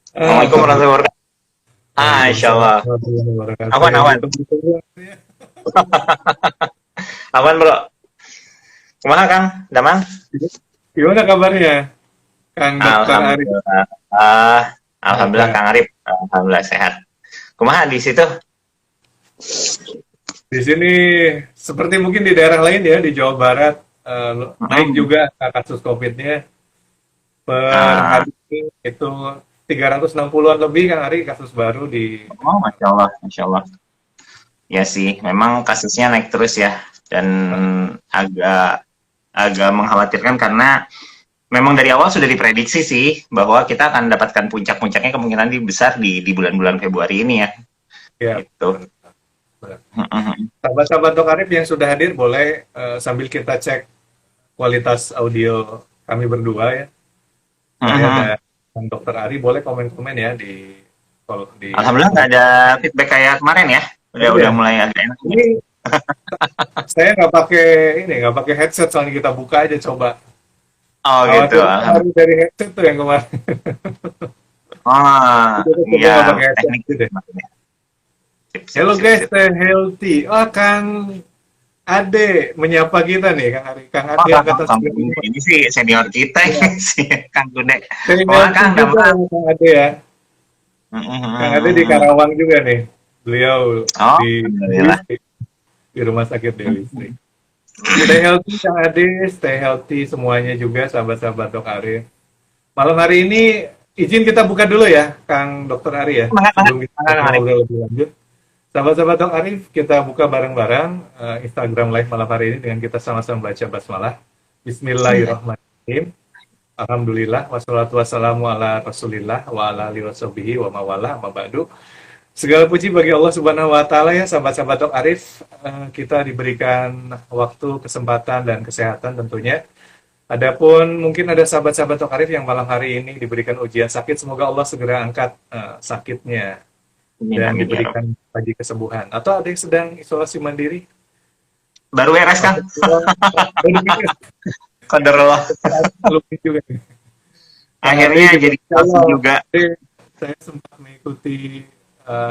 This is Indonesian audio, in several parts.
Assalamualaikum warahmatullahi wabarakatuh. Insya Waalaikumsalam Allah. warahmatullahi wabarakatuh. Aman, Ya, aman. ditunggu-tunggu. Aman, bro. Kumaha, Kang? Damang? Gimana kabarnya, Kang Dokter Ari? Alhamdulillah. Alhamdulillah, Sehat. Kang Arif. Alhamdulillah, sehat. Kumaha di situ? Di sini seperti mungkin di daerah lain ya, di Jawa Barat, naik Mm-mm. juga kasus COVID-nya. Per Ah, hari ini itu 360-an lebih, Kang Ari, kasus baru di... Masya Allah, Masya Allah. Ya sih, memang kasusnya naik terus ya. Dan agak agak mengkhawatirkan karena memang dari awal sudah diprediksi sih bahwa kita akan mendapatkan puncak-puncaknya kemungkinan besar di bulan-bulan Februari ini ya. Ya, Gitu. benar, benar. Sahabat-sahabat Dok Arif yang sudah hadir, boleh sambil kita cek kualitas audio kami berdua ya. Saya dan Kang Dokter Ari, boleh komen-komen ya di Alhamdulillah nggak ada feedback kayak kemarin ya. oh Udah ya, mulai agak enak ya. ini saya nggak pakai headset, soalnya kita buka aja coba. Oh gitu, Khawatir pengaruh alhamdulillah. dari headset tuh yang kemarin. Oh, Kita coba ya nggak pakai headset teknik aja deh. maksudnya. Sip, sip, Hello sip, guys, sip. stay healthy. Oh, Kang Ade menyapa kita nih, Kang Ari. Kang Oh, Ade angkatan Kang Gude. 95. Ini sih senior kita Ya, ini sih, Kang Gude. stay Wah, healthy Kang, juga damang. ya, Kang Ade ya. Kang Ade di Karawang juga nih. Beliau Oh, di Dewi alhamdulillah. Listrik, di Rumah Sakit Dewi Listrik. Stay healthy, Kang Ade. Stay healthy semuanya juga, sahabat-sahabat Dok Ari. Malam hari ini izin kita buka dulu ya, Kang Dokter Ari ya, Semangat, semangat. sebelum Semangat, kita Kang Arif. ngobrol lebih lanjut. Sahabat-sahabat Dok Arif, kita buka bareng-bareng Instagram Live malam hari ini dengan kita sama-sama baca basmalah. Bismillah. Bismillahirrahmanirrahim. Alhamdulillah, wassalatu wassalamu ala rasulillah, wa ala alihi washabihi wa mawala, amma ba'du. Segala puji bagi Allah Subhanahu wa Ta'ala ya, sahabat-sahabat Dok Arif. Kita diberikan waktu, kesempatan, dan kesehatan tentunya. Adapun mungkin ada sahabat-sahabat Dok Arif yang malam hari ini diberikan ujian sakit, semoga Allah segera angkat sakitnya Amin, dan amin ya Rob. diberikan bagi kesembuhan. Atau ada yang sedang isolasi mandiri, Baru beres, Kang. Qadarullah. lupa juga nih. Kang Ade Akhirnya juga, jadi Insya langsung Allah, juga. Ade, saya sempat mengikuti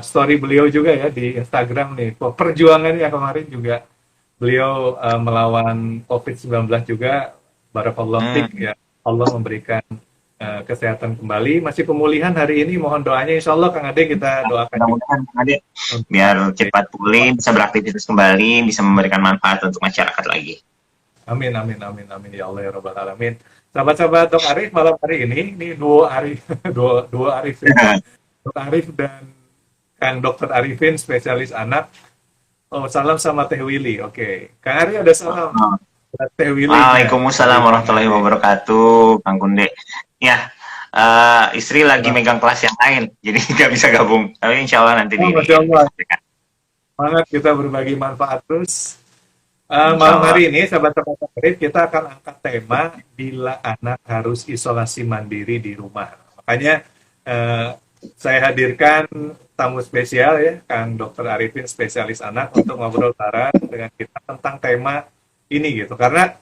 story beliau juga ya di Instagram nih. Perjuangannya kemarin juga beliau melawan COVID-19 juga. Barakallahu fiik Hmm, ya. Allah memberikan kesehatan kembali. Masih pemulihan hari ini. Mohon doanya. Insya Allah Kang Ade kita doakan juga. mudah-mudahan Kang Ade Untuk biar cepat pulih, bisa beraktivitas kembali, bisa memberikan manfaat untuk masyarakat lagi. amin, amin, amin, amin ya Allah ya Rabbal Alamin. Sahabat-sahabat Dok Arif malam hari ini duo Arif, dua Arif ya. Dok Arif dan Kang Dokter Arifin, spesialis anak. Oh, salam sama Teh Willy. Oke. Kang Ari ada salam buat Teh Willy-nya. Waalaikumsalam Dari Kang warahmatullahi Ari. wabarakatuh, Kang Kunde. Ya, istri lagi Wah, megang kelas yang lain, jadi nggak bisa gabung. Tapi insya Allah nanti oh, di Masya Allah. disampaikan. Semangat kita berbagi manfaat terus. Insya Malam Allah. hari ini, sahabat-sahabat Arif, kita akan angkat tema bila anak harus isolasi mandiri di rumah. Makanya eh, saya hadirkan tamu spesial ya, Kang Dokter Arifin, spesialis anak, untuk ngobrol bareng dengan kita tentang tema ini gitu. Karena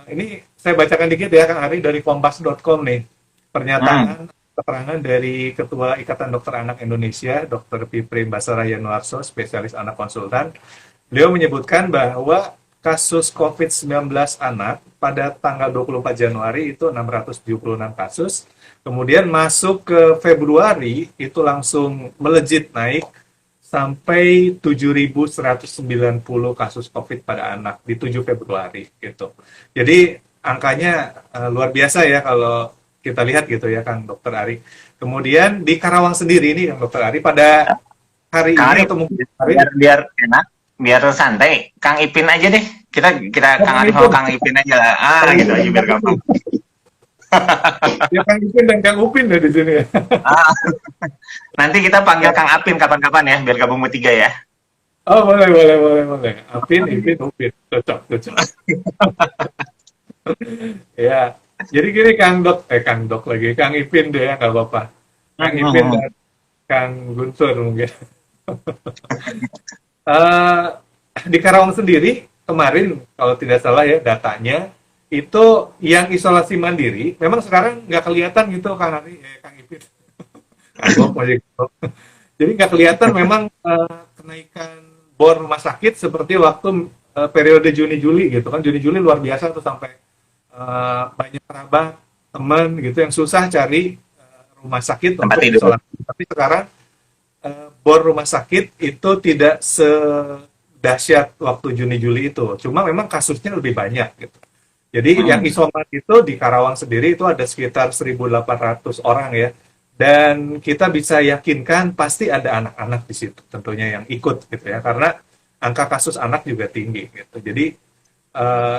ini saya bacakan dikit ya, Kang Ari, dari kompas.com nih. Hmm, Pernyataan keterangan dari Ketua Ikatan Dokter Anak Indonesia, Dr. Pipri Basara Yanuarso, spesialis anak konsultan. Beliau menyebutkan bahwa kasus COVID-19 anak pada tanggal 24 Januari itu 676 kasus. Kemudian masuk ke Februari itu langsung melejit naik sampai 7.190 kasus COVID pada anak di 7 Februari gitu. Jadi angkanya luar biasa ya kalau kita lihat gitu ya Kang Dokter Ari. Kemudian di Karawang sendiri nih Kang Dokter Ari pada hari Kang ini Arif, atau mungkin biar kemarin. biar enak, biar santai. Kang Ipin aja deh. Kita kita Oh, Kang Kang Arif sama Ipin. Kang Ipin aja lah. Kang Gitu Ipin aja dan biar Kang Ipin. gampang. Ya Kang Ipin dan Kang Upin ya di sini ya. Ah, Nanti kita panggil Ya. Kang Apin kapan-kapan ya, biar gabung bertiga ya. Oh, boleh, boleh, boleh, boleh. Apin, Ipin, Upin. Cocok, cocok. Ya. Jadi gini Kang Dok lagi. Kang Ipin deh ya, nggak apa-apa. Kang Ipin dan Kang Guntur mungkin. Eh, di Karawang sendiri, kemarin kalau tidak salah ya datanya, itu yang isolasi mandiri, memang sekarang nggak kelihatan gitu Kang Ari, Kang Ipin. kagok masih kagok. Jadi nggak kelihatan memang kenaikan bor rumah sakit seperti waktu periode Juni-Juli gitu kan. Juni-Juli luar biasa tuh sampai banyak kerabat, teman gitu yang susah cari rumah sakit Tempat untuk tidur. isolasi. Tapi sekarang bor rumah sakit itu tidak sedahsyat waktu Juni-Juli itu. Cuma memang kasusnya lebih banyak gitu. Jadi yang Hmm. isoman itu di Karawang sendiri itu ada sekitar 1.800 orang ya. Dan kita bisa yakinkan pasti ada anak-anak di situ tentunya yang ikut gitu ya. Karena angka kasus anak juga tinggi gitu. Jadi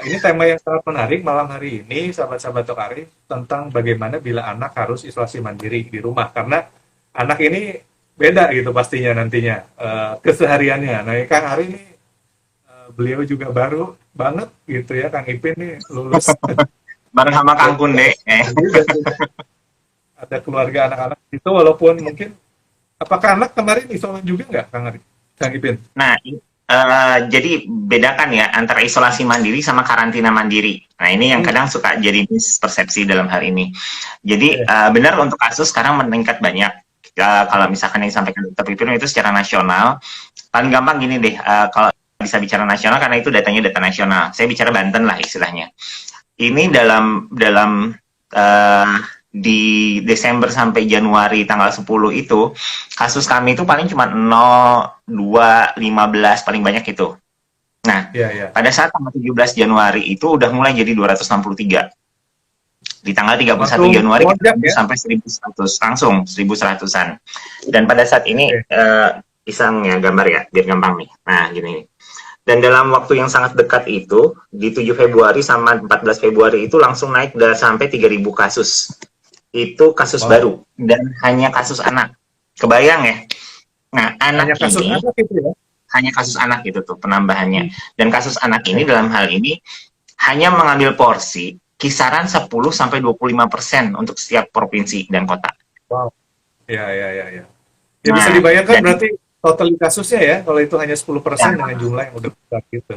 ini tema yang sangat menarik malam hari ini, sahabat-sahabat Tokari, tentang bagaimana bila anak harus isolasi mandiri di rumah. Karena anak ini beda gitu pastinya nantinya kesehariannya. Nah, Kang Ari ini beliau juga baru banget gitu ya, Kang Ipin nih lulus. Bareng sama Kang Kunde. Jadi ada keluarga anak-anak itu walaupun mungkin apakah anak kemarin isoman juga nggak, Kang Ari? Kang Ipin? Nah, jadi bedakan ya antara isolasi mandiri sama karantina mandiri. Nah, ini yang Hmm, kadang suka jadi mispersepsi dalam hal ini. Jadi oke. benar untuk kasus sekarang meningkat banyak. Kalau misalkan yang disampaikan Dr. Pipin itu secara nasional, paling gampang gini deh, kalau bisa bicara nasional karena itu datanya data nasional. Saya bicara Banten lah istilahnya. Ini dalam eh, di Desember sampai Januari tanggal 10 itu kasus kami itu paling cuma 0, 2, 15 paling banyak itu. Nah, Ya, ya. pada saat tanggal 17 Januari itu udah mulai jadi 263. Di tanggal 31 Langsung Januari kita melonjak tembus ya? sampai 1100, langsung 1100-an. Dan pada saat ini Oke. iseng ya gambar ya, biar gampang nih. Nah, gini. Dan dalam waktu yang sangat dekat itu, di 7 Februari sama 14 Februari itu langsung naik sampai 3.000 kasus. Itu kasus Wow. baru. Dan hanya kasus anak. Kebayang ya? Nah, Hanya anak kasus ini, anak itu ya? hanya kasus anak itu tuh penambahannya. Hmm, Dan kasus anak ini oke. dalam hal ini hanya mengambil porsi kisaran 10-25% untuk setiap provinsi dan kota. Wow. Ya, ya, ya, ya. Ya bisa Nah, dibayangkan dan berarti total kasusnya ya, kalau itu hanya 10% ya, dengan jumlah yang udah besar gitu.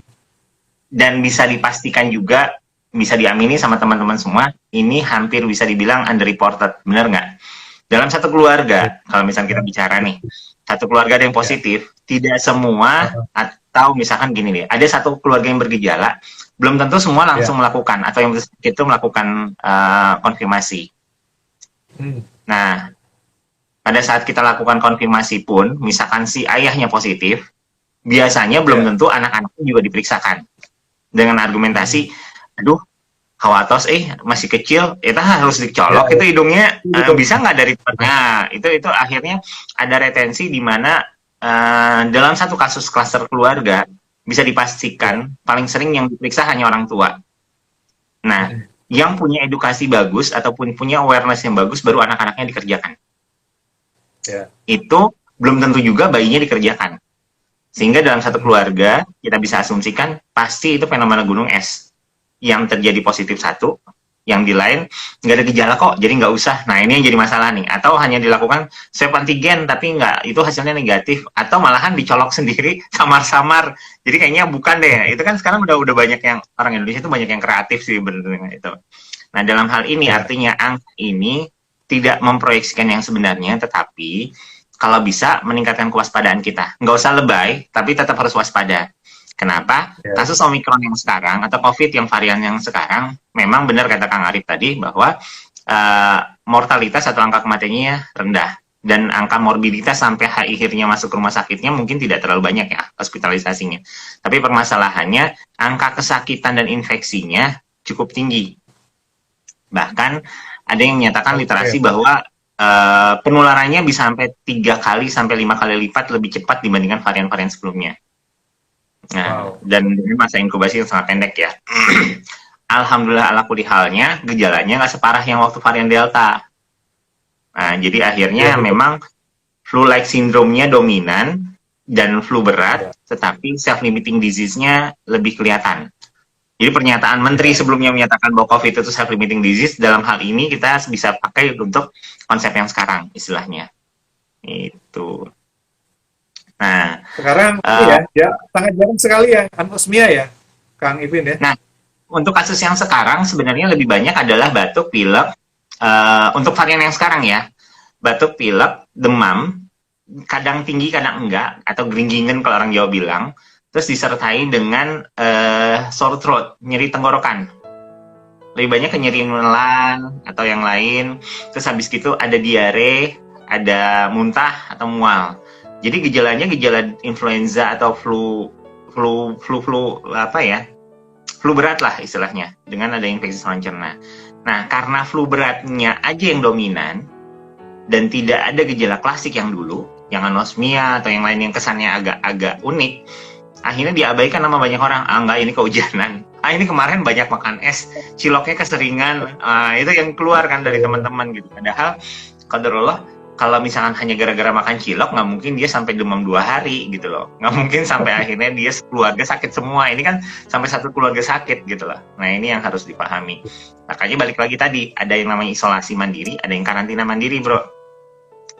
dan bisa dipastikan juga, bisa diamini sama teman-teman semua, ini hampir bisa dibilang underreported, benar nggak? Dalam satu Ya, keluarga, kalau misalnya kita bicara nih, satu keluarga ada yang ya. positif, tidak semua, atau misalkan gini deh, ada satu keluarga yang bergejala, belum tentu semua langsung Ya. melakukan, atau yang itu melakukan konfirmasi. Hmm. Nah, pada saat kita lakukan konfirmasi pun, misalkan si ayahnya positif, biasanya belum Ya. tentu anak-anaknya juga diperiksakan. Dengan Hmm. argumentasi, aduh, khawatos masih kecil, itu harus Ya, dicolok ya. itu hidungnya, Betul. bisa nggak dari Betul. nah itu akhirnya ada retensi di mana dalam satu kasus klaster keluarga bisa Ya. dipastikan paling sering yang diperiksa hanya orang tua. Nah, Hmm. yang punya edukasi bagus ataupun punya awareness yang bagus baru anak-anaknya dikerjakan. Ya. Itu belum tentu juga bayinya dikerjakan. Sehingga dalam satu Hmm. keluarga kita bisa asumsikan pasti itu fenomena gunung es yang terjadi positif satu, yang di lain nggak ada gejala kok, jadi nggak usah. Nah, ini yang jadi masalah nih. Atau hanya dilakukan swab antigen tapi nggak, itu hasilnya negatif, atau malahan dicolok sendiri samar-samar. Jadi kayaknya bukan deh. Itu kan sekarang udah banyak yang orang Indonesia itu banyak yang kreatif sih benar itu. Nah, dalam hal ini Ya. artinya angka ini tidak memproyeksikan yang sebenarnya, tetapi kalau bisa meningkatkan kewaspadaan kita. Nggak usah lebay, tapi tetap harus waspada. Kenapa? Ya. Kasus Omikron yang sekarang atau COVID yang varian yang sekarang memang benar kata Kang Arif tadi bahwa mortalitas atau angka kematiannya rendah dan angka morbiditas sampai akhirnya masuk rumah sakitnya mungkin tidak terlalu banyak ya hospitalisasinya. Tapi permasalahannya angka kesakitan dan infeksinya cukup tinggi. Bahkan ada yang menyatakan Oke. literasi bahwa penularannya bisa sampai 3 kali sampai 5 kali lipat lebih cepat dibandingkan varian-varian sebelumnya. Nah, Wow. dan ini masa inkubasi yang sangat pendek ya. Alhamdulillah ala kuli halnya, gejalanya nggak separah yang waktu varian Delta. Nah, jadi Ya, akhirnya betul. memang flu-like syndrome-nya dominan dan flu berat, Ya. tetapi self-limiting disease-nya lebih kelihatan. Jadi pernyataan menteri Ya. sebelumnya menyatakan bahwa COVID itu self-limiting disease, dalam hal ini kita bisa pakai untuk konsep yang sekarang istilahnya. Itu. Nah, Sekarang ini uh, ya sangat jarang sekali ya anosmia ya, Kang Ipin ya. nah untuk kasus yang sekarang sebenarnya lebih banyak adalah batuk, pilek, untuk varian yang sekarang ya. batuk pilek, demam, kadang tinggi kadang enggak, atau geringgingen kalau orang Jawa bilang, terus disertai dengan sore throat, nyeri tenggorokan. Lebih banyak ke nyeri menelan atau yang lain. Terus habis gitu ada diare, ada muntah atau mual. Jadi gejalanya gejala influenza atau flu apa ya? Flu berat lah istilahnya, dengan ada infeksi saluran cerna. Nah, karena flu beratnya aja yang dominan dan tidak ada gejala klasik yang dulu, yang anosmia atau yang lain yang kesannya agak-agak unik, akhirnya diabaikan sama banyak orang. Enggak, ini kehujanan. Ini kemarin banyak makan es, ciloknya keseringan. Itu yang keluar kan dari teman-teman gitu. Padahal qadarullah, kalau misalkan hanya gara-gara makan cilok, nggak mungkin dia sampai demam 2 hari gitu loh. Nggak mungkin sampai akhirnya dia keluarga sakit semua. Ini kan sampai satu keluarga sakit gitu loh. Nah, ini yang harus dipahami. Makanya balik lagi tadi, ada yang namanya isolasi mandiri, ada yang karantina mandiri, bro.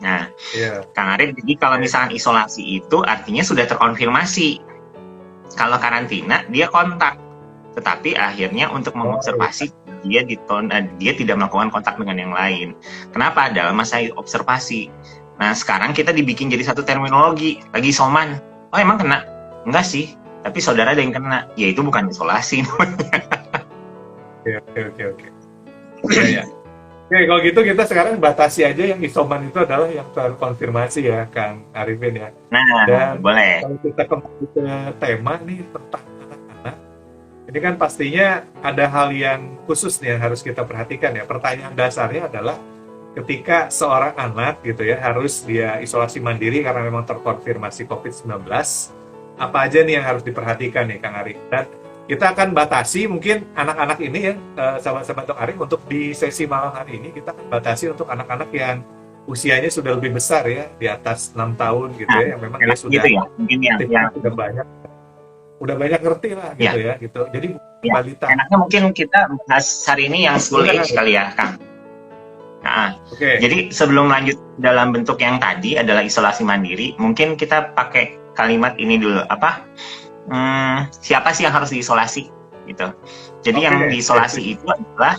Nah, Kang Arif, jadi kalau misalkan isolasi itu artinya sudah terkonfirmasi. Kalau karantina, dia kontak. Tetapi akhirnya untuk mengobservasi, dia tidak melakukan kontak dengan yang lain. Kenapa? Dalam masa observasi. Nah, sekarang kita dibikin jadi satu terminologi. Lagi isoman. Oh, emang kena? Enggak sih. Tapi saudara ada yang kena. Ya, itu bukan isolasi. Oke. Ya. Oke, kalau gitu kita sekarang batasi aja yang isoman itu adalah yang terkonfirmasi ya, Kang Arifin ya. Nah, dan boleh. Kalau kita kembali ke tema nih tentang anak-anak, ini kan pastinya ada hal yang khusus nih yang harus kita perhatikan ya. Pertanyaan dasarnya adalah ketika seorang anak gitu ya harus dia isolasi mandiri karena memang terkonfirmasi COVID-19, apa aja nih yang harus diperhatikan nih, Kang Arif? Dan kita akan batasi mungkin anak-anak ini ya, sahabat-sahabat Dok Arif, untuk di sesi malam hari ini kita akan batasi untuk anak-anak yang usianya sudah lebih besar ya, di atas 6 tahun gitu ya, yang memang dia sudah gitu ya, mungkin yang udah banyak ngerti lah gitu ya, gitu. Jadi balita. Enaknya mungkin kita bahas hari ini yang school age kali ya, Kang. Nah, jadi sebelum lanjut dalam bentuk yang tadi adalah isolasi mandiri, mungkin kita pakai kalimat ini dulu, siapa sih yang harus diisolasi gitu. Jadi yang diisolasi itu adalah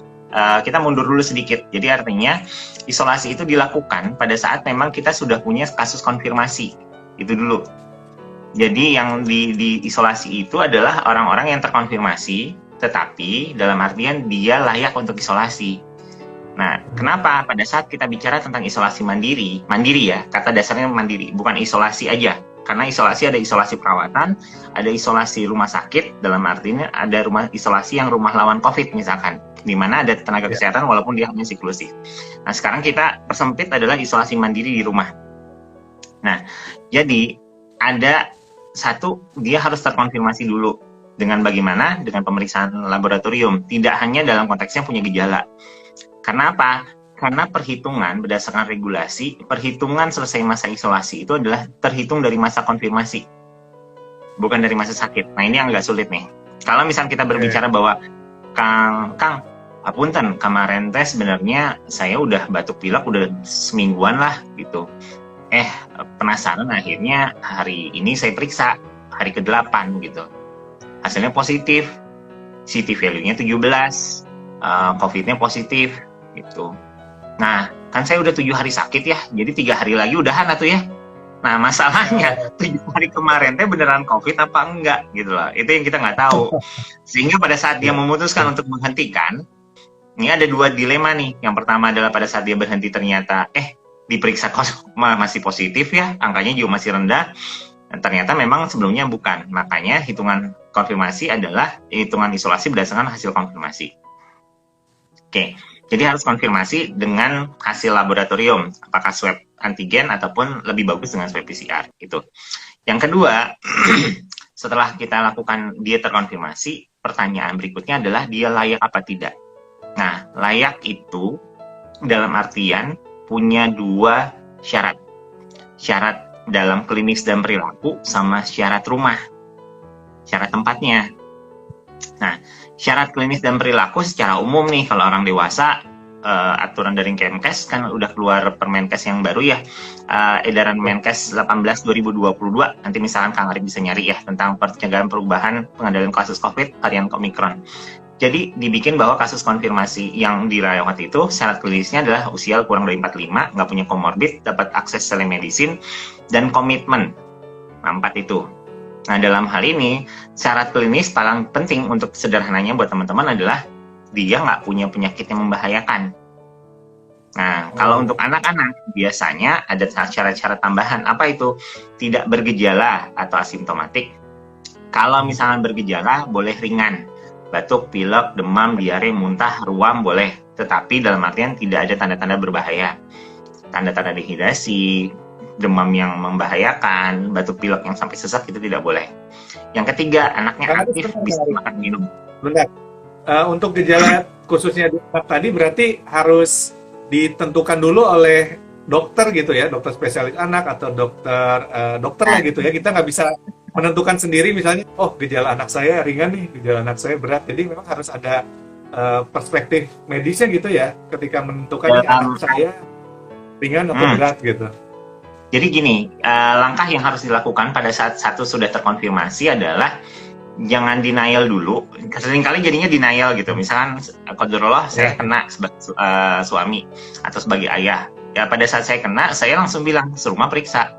kita mundur dulu sedikit. Jadi artinya isolasi itu dilakukan pada saat memang kita sudah punya kasus konfirmasi. Itu dulu. Jadi yang diisolasi itu adalah orang-orang yang terkonfirmasi, tetapi dalam artian dia layak untuk isolasi. Nah, kenapa pada saat kita bicara tentang isolasi mandiri ya, kata dasarnya mandiri, bukan isolasi aja. Karena isolasi ada isolasi perawatan, ada isolasi rumah sakit, dalam artinya ada rumah isolasi yang rumah lawan COVID misalkan, di mana ada tenaga kesehatan walaupun dia hanya siklusif. Nah, sekarang kita persempit adalah isolasi mandiri di rumah. Nah, jadi ada satu, dia harus terkonfirmasi dulu. Dengan bagaimana? Dengan pemeriksaan laboratorium. Tidak hanya dalam konteksnya punya gejala. Karena apa? Karena perhitungan berdasarkan regulasi, perhitungan selesai masa isolasi itu adalah terhitung dari masa konfirmasi, bukan dari masa sakit. Nah, ini yang agak sulit nih. Kalau misalnya kita berbicara bahwa Kang, apunten, kemarin tes sebenarnya saya udah batuk pilek udah semingguan lah gitu. Penasaran akhirnya hari ini saya periksa hari ke-8 gitu. Hasilnya positif, CT value-nya 17, COVID-nya positif gitu. Nah, kan saya udah 7 hari sakit ya, jadi 3 hari lagi udahan atuh ya. Nah, masalahnya 7 hari kemarin teh beneran COVID apa enggak gitu loh. Itu yang kita nggak tahu. Sehingga pada saat dia memutuskan untuk menghentikan, ini ada 2 dilema nih. Yang pertama adalah pada saat dia berhenti ternyata diperiksa masih positif ya, angkanya juga masih rendah. Dan ternyata memang sebelumnya bukan. Makanya hitungan konfirmasi adalah hitungan isolasi berdasarkan hasil konfirmasi. Oke. Jadi harus konfirmasi dengan hasil laboratorium, apakah swab antigen ataupun lebih bagus dengan swab PCR gitu. Yang kedua, setelah kita lakukan dia terkonfirmasi, pertanyaan berikutnya adalah dia layak apa tidak. Nah, layak itu dalam artian punya 2 syarat. Syarat dalam klinis dan perilaku sama syarat rumah. Syarat tempatnya. Nah, syarat klinis dan perilaku secara umum nih, kalau orang dewasa, aturan dari Kemenkes kan udah keluar Permenkes yang baru ya, edaran Menkes 18/2022, nanti misalkan Kang Arif bisa nyari ya, tentang pencegahan perubahan pengendalian kasus COVID varian Omicron. Jadi dibikin bahwa kasus konfirmasi yang dirawat itu syarat klinisnya adalah usia kurang dari 45, nggak punya komorbid, dapat akses telemedicine, dan komitmen. Nah, 4 itu. Nah, dalam hal ini, syarat klinis paling penting untuk sederhananya buat teman-teman adalah dia nggak punya penyakit yang membahayakan. Nah, kalau untuk anak-anak, biasanya ada syarat-syarat tambahan. Apa itu? Tidak bergejala atau asimptomatik. Kalau misalnya bergejala, boleh ringan. Batuk, pilek, demam, diare, muntah, ruam, boleh. Tetapi dalam artian tidak ada tanda-tanda berbahaya. Tanda-tanda dehidrasi, demam yang membahayakan, batuk pilek yang sampai sesak itu tidak boleh. Yang ketiga, anaknya aktif, bisa makan minum. Benar. Untuk gejala khususnya di anak tadi berarti harus ditentukan dulu oleh dokter gitu ya, dokter spesialis anak atau dokter lah gitu ya. Kita nggak bisa menentukan sendiri misalnya, oh gejala anak saya ringan nih, gejala anak saya berat. Jadi memang harus ada perspektif medisnya gitu ya, ketika menentukan anak saya ringan atau berat gitu. Jadi gini, langkah yang harus dilakukan pada saat satu sudah terkonfirmasi adalah jangan denial dulu. Seringkali jadinya denial gitu. Misalkan, qadarullah saya kena sebagai suami atau sebagai ayah. Ya pada saat saya kena, saya langsung bilang, serumah periksa.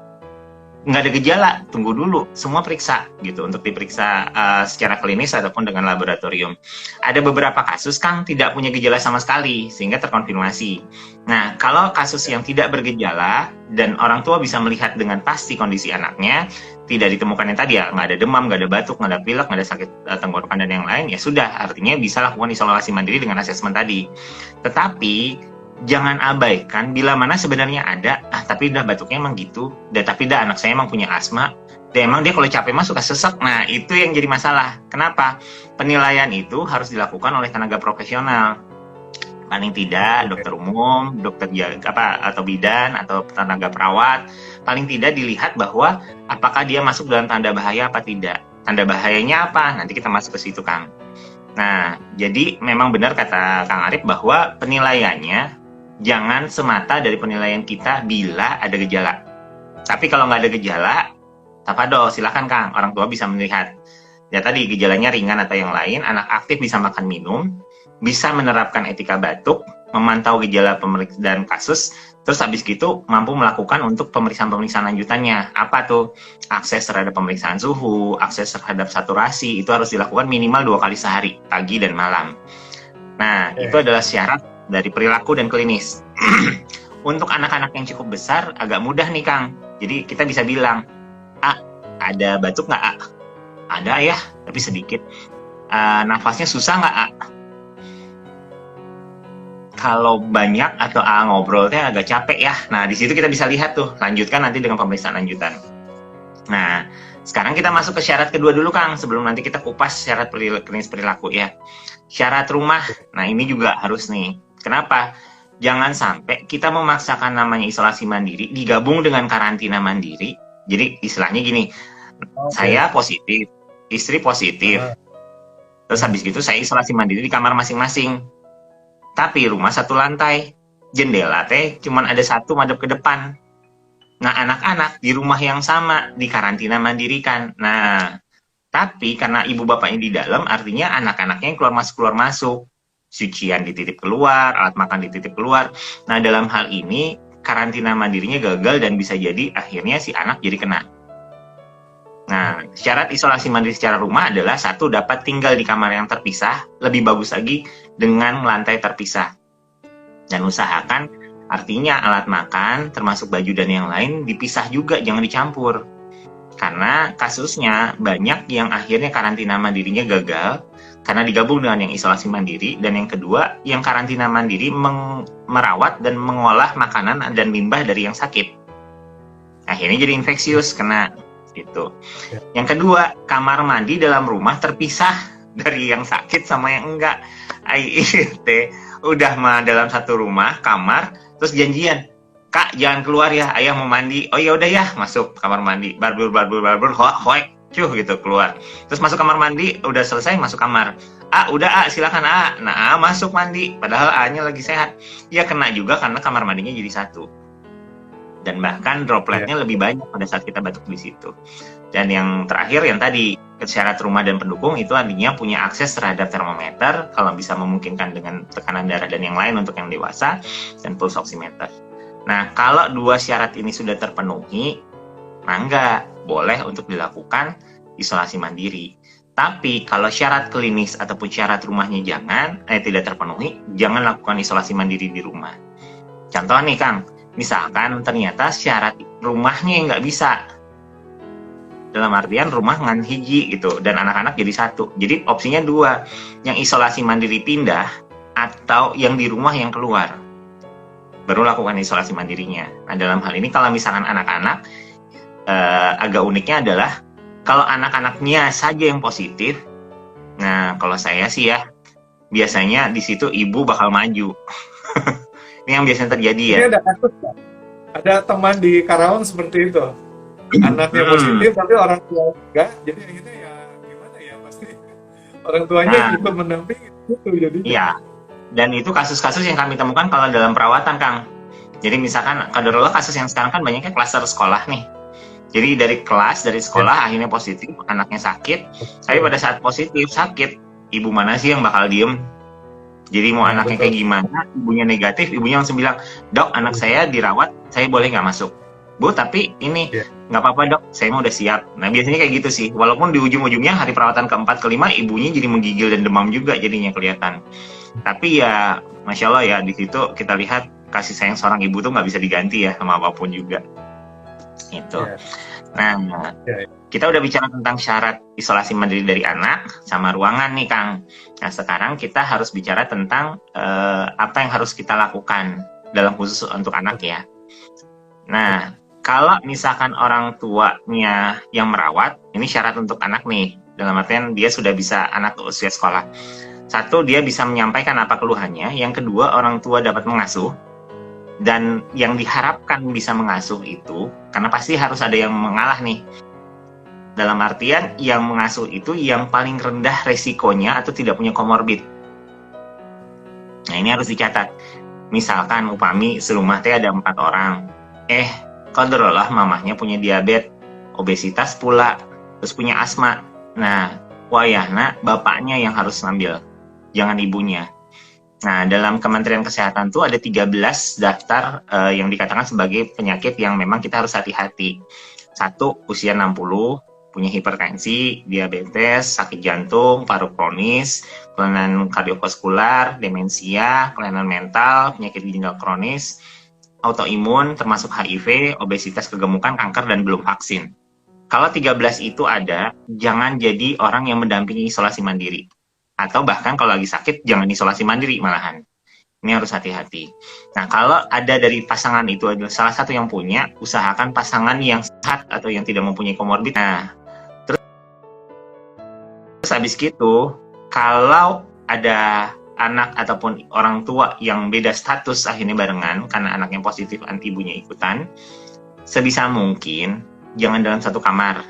Nggak ada gejala, tunggu dulu, semua periksa gitu untuk diperiksa secara klinis ataupun dengan laboratorium. Ada beberapa kasus Kang tidak punya gejala sama sekali sehingga terkonfirmasi. Nah, kalau kasus yang tidak bergejala dan orang tua bisa melihat dengan pasti kondisi anaknya, tidak ditemukan yang tadi ya, nggak ada demam, nggak ada batuk, nggak ada pilek, nggak ada sakit tenggorokan dan yang lain, ya sudah, artinya bisa lakukan isolasi mandiri dengan asesmen tadi. Tetapi jangan abaikan bila mana sebenarnya ada, tapi udah batuknya emang gitu, tapi anak saya emang punya asma, emang dia kalau capek mah suka sesek. Nah, itu yang jadi masalah. Kenapa? Penilaian itu harus dilakukan oleh tenaga profesional. Paling tidak dokter umum, dokter atau bidan atau tenaga perawat, paling tidak dilihat bahwa apakah dia masuk dalam tanda bahaya apa tidak. Tanda bahayanya apa? Nanti kita masuk ke situ, Kang. Nah, jadi memang benar kata Kang Arif bahwa penilaiannya jangan semata dari penilaian kita bila ada gejala. Tapi kalau nggak ada gejala, tafadhol, silakan Kang, orang tua bisa melihat. Ya tadi gejalanya ringan atau yang lain, anak aktif bisa makan minum, bisa menerapkan etika batuk, memantau gejala dan kasus, terus habis gitu mampu melakukan untuk pemeriksaan-pemeriksaan lanjutannya. Apa tuh? Akses terhadap pemeriksaan suhu, akses terhadap saturasi, itu harus dilakukan minimal 2 kali sehari, pagi dan malam. Nah, itu adalah syarat dari perilaku dan klinis. Untuk anak-anak yang cukup besar agak mudah nih Kang. Jadi kita bisa bilang, ada batuk nggak? Ada ya, tapi sedikit. Nafasnya susah nggak? Kalau banyak atau ngobrolnya agak capek ya. Nah di situ kita bisa lihat tuh. Lanjutkan nanti dengan pemeriksaan lanjutan. Nah sekarang kita masuk ke syarat kedua dulu Kang. Sebelum nanti kita kupas syarat klinis perilaku ya. Syarat rumah. Nah ini juga harus nih. Kenapa? Jangan sampai kita memaksakan namanya isolasi mandiri digabung dengan karantina mandiri. Jadi istilahnya gini, saya positif, istri positif, terus habis gitu saya isolasi mandiri di kamar masing-masing. Tapi rumah 1 lantai, jendela cuman ada 1 madep ke depan. Nah anak-anak di rumah yang sama di karantina mandirikan. Nah tapi karena ibu bapaknya di dalam, artinya anak-anaknya yang keluar masuk. Cucian dititip keluar, alat makan dititip keluar. Nah, dalam hal ini karantina mandirinya gagal dan bisa jadi akhirnya si anak jadi kena. Nah, syarat isolasi mandiri secara rumah adalah 1, dapat tinggal di kamar yang terpisah, lebih bagus lagi dengan lantai terpisah. Dan usahakan artinya alat makan, termasuk baju dan yang lain dipisah juga, jangan dicampur. Karena kasusnya banyak yang akhirnya karantina mandirinya gagal, karena digabung dengan yang isolasi mandiri, dan yang kedua, yang karantina mandiri merawat dan mengolah makanan dan limbah dari yang sakit. Akhirnya jadi infeksius, kena gitu. Yang kedua, kamar mandi dalam rumah terpisah dari yang sakit sama yang enggak. Udah mah dalam satu rumah, kamar, terus janjian, Kak jangan keluar ya, ayah mau mandi. Oh ya udah ya, masuk kamar mandi, barbur, hoek. Gitu keluar, terus masuk kamar mandi, udah selesai masuk kamar, udah silakan nah masuk mandi, padahal A-nya lagi sehat, ya kena juga karena kamar mandinya jadi 1. dan bahkan dropletnya lebih banyak pada saat kita batuk di situ. Dan yang terakhir yang tadi syarat rumah dan pendukung itu artinya punya akses terhadap termometer kalau bisa memungkinkan dengan tekanan darah dan yang lain untuk yang dewasa, dan pulse oximeter. Nah, kalau dua syarat ini sudah terpenuhi, maka boleh untuk dilakukan isolasi mandiri. Tapi kalau syarat klinis ataupun syarat rumahnya tidak terpenuhi, jangan lakukan isolasi mandiri di rumah. Contoh nih Kang, misalkan ternyata syarat rumahnya yang nggak bisa, dalam artian rumah ngan hiji gitu, dan anak-anak jadi satu. Jadi opsinya dua, yang isolasi mandiri pindah, atau yang di rumah yang keluar. Baru lakukan isolasi mandirinya. Nah dalam hal ini kalau misalkan anak-anak, agak uniknya adalah, kalau anak-anaknya saja yang positif, nah kalau saya sih ya, biasanya di situ ibu bakal maju. Ini yang biasanya terjadi ya. Ini ada kasus, ada teman di Karawang seperti itu. Anaknya positif tapi orang tua enggak, jadi akhirnya ya gimana ya, pasti orang tuanya ikut mendampingi gitu jadinya. Iya. Dan itu kasus-kasus yang kami temukan kalau dalam perawatan, Kang. Jadi misalkan kaderullah kasus yang sekarang kan banyaknya klaster sekolah nih. Jadi dari sekolah akhirnya positif, anaknya sakit. Tapi pada saat positif sakit, ibu mana sih yang bakal diem? Jadi mau anaknya kayak gimana, ibunya negatif, ibunya langsung bilang, "Dok, anak saya dirawat, saya boleh nggak masuk?" "Bu, tapi ini nggak apa-apa dok, saya mau udah siap." Nah biasanya kayak gitu sih. Walaupun di ujung-ujungnya hari perawatan keempat kelima ibunya jadi menggigil dan demam juga jadinya kelihatan. Tapi ya masya Allah ya, di situ kita lihat kasih sayang seorang ibu tuh nggak bisa diganti ya sama apapun juga. Itu. Nah kita udah bicara tentang syarat isolasi mandiri dari anak sama ruangan nih Kang. Nah sekarang kita harus bicara tentang apa yang harus kita lakukan dalam khusus untuk anak ya. Nah kalau misalkan orang tuanya yang merawat, ini syarat untuk anak nih, dalam artian dia sudah bisa anak usia sekolah. Satu, dia bisa menyampaikan apa keluhannya. Yang kedua, orang tua dapat mengasuh. Dan yang diharapkan bisa mengasuh itu, karena pasti harus ada yang mengalah nih. Dalam artian, yang mengasuh itu yang paling rendah resikonya atau tidak punya komorbid. Nah, ini harus dicatat. Misalkan, upami serumah teh ada 4 orang. Qadarullah mamahnya punya diabetes, obesitas pula, terus punya asma. Nah, wayahna bapaknya yang harus ngambil, jangan ibunya. Nah, dalam Kementerian Kesehatan tuh ada 13 daftar yang dikatakan sebagai penyakit yang memang kita harus hati-hati. 1, usia 60, punya hipertensi, diabetes, sakit jantung, paru kronis, kelainan kardiovaskular, demensia, kelainan mental, penyakit ginjal kronis, autoimun, termasuk HIV, obesitas, kegemukan, kanker, dan belum vaksin. Kalau 13 itu ada, jangan jadi orang yang mendampingi isolasi mandiri. Atau bahkan kalau lagi sakit, jangan isolasi mandiri malahan. Ini harus hati-hati. Nah, kalau ada dari pasangan itu adalah salah satu yang punya, usahakan pasangan yang sehat atau yang tidak mempunyai komorbid. Nah, terus habis gitu, kalau ada anak ataupun orang tua yang beda status akhirnya barengan karena anaknya positif, ibunya ikutan, sebisa mungkin jangan dalam satu kamar.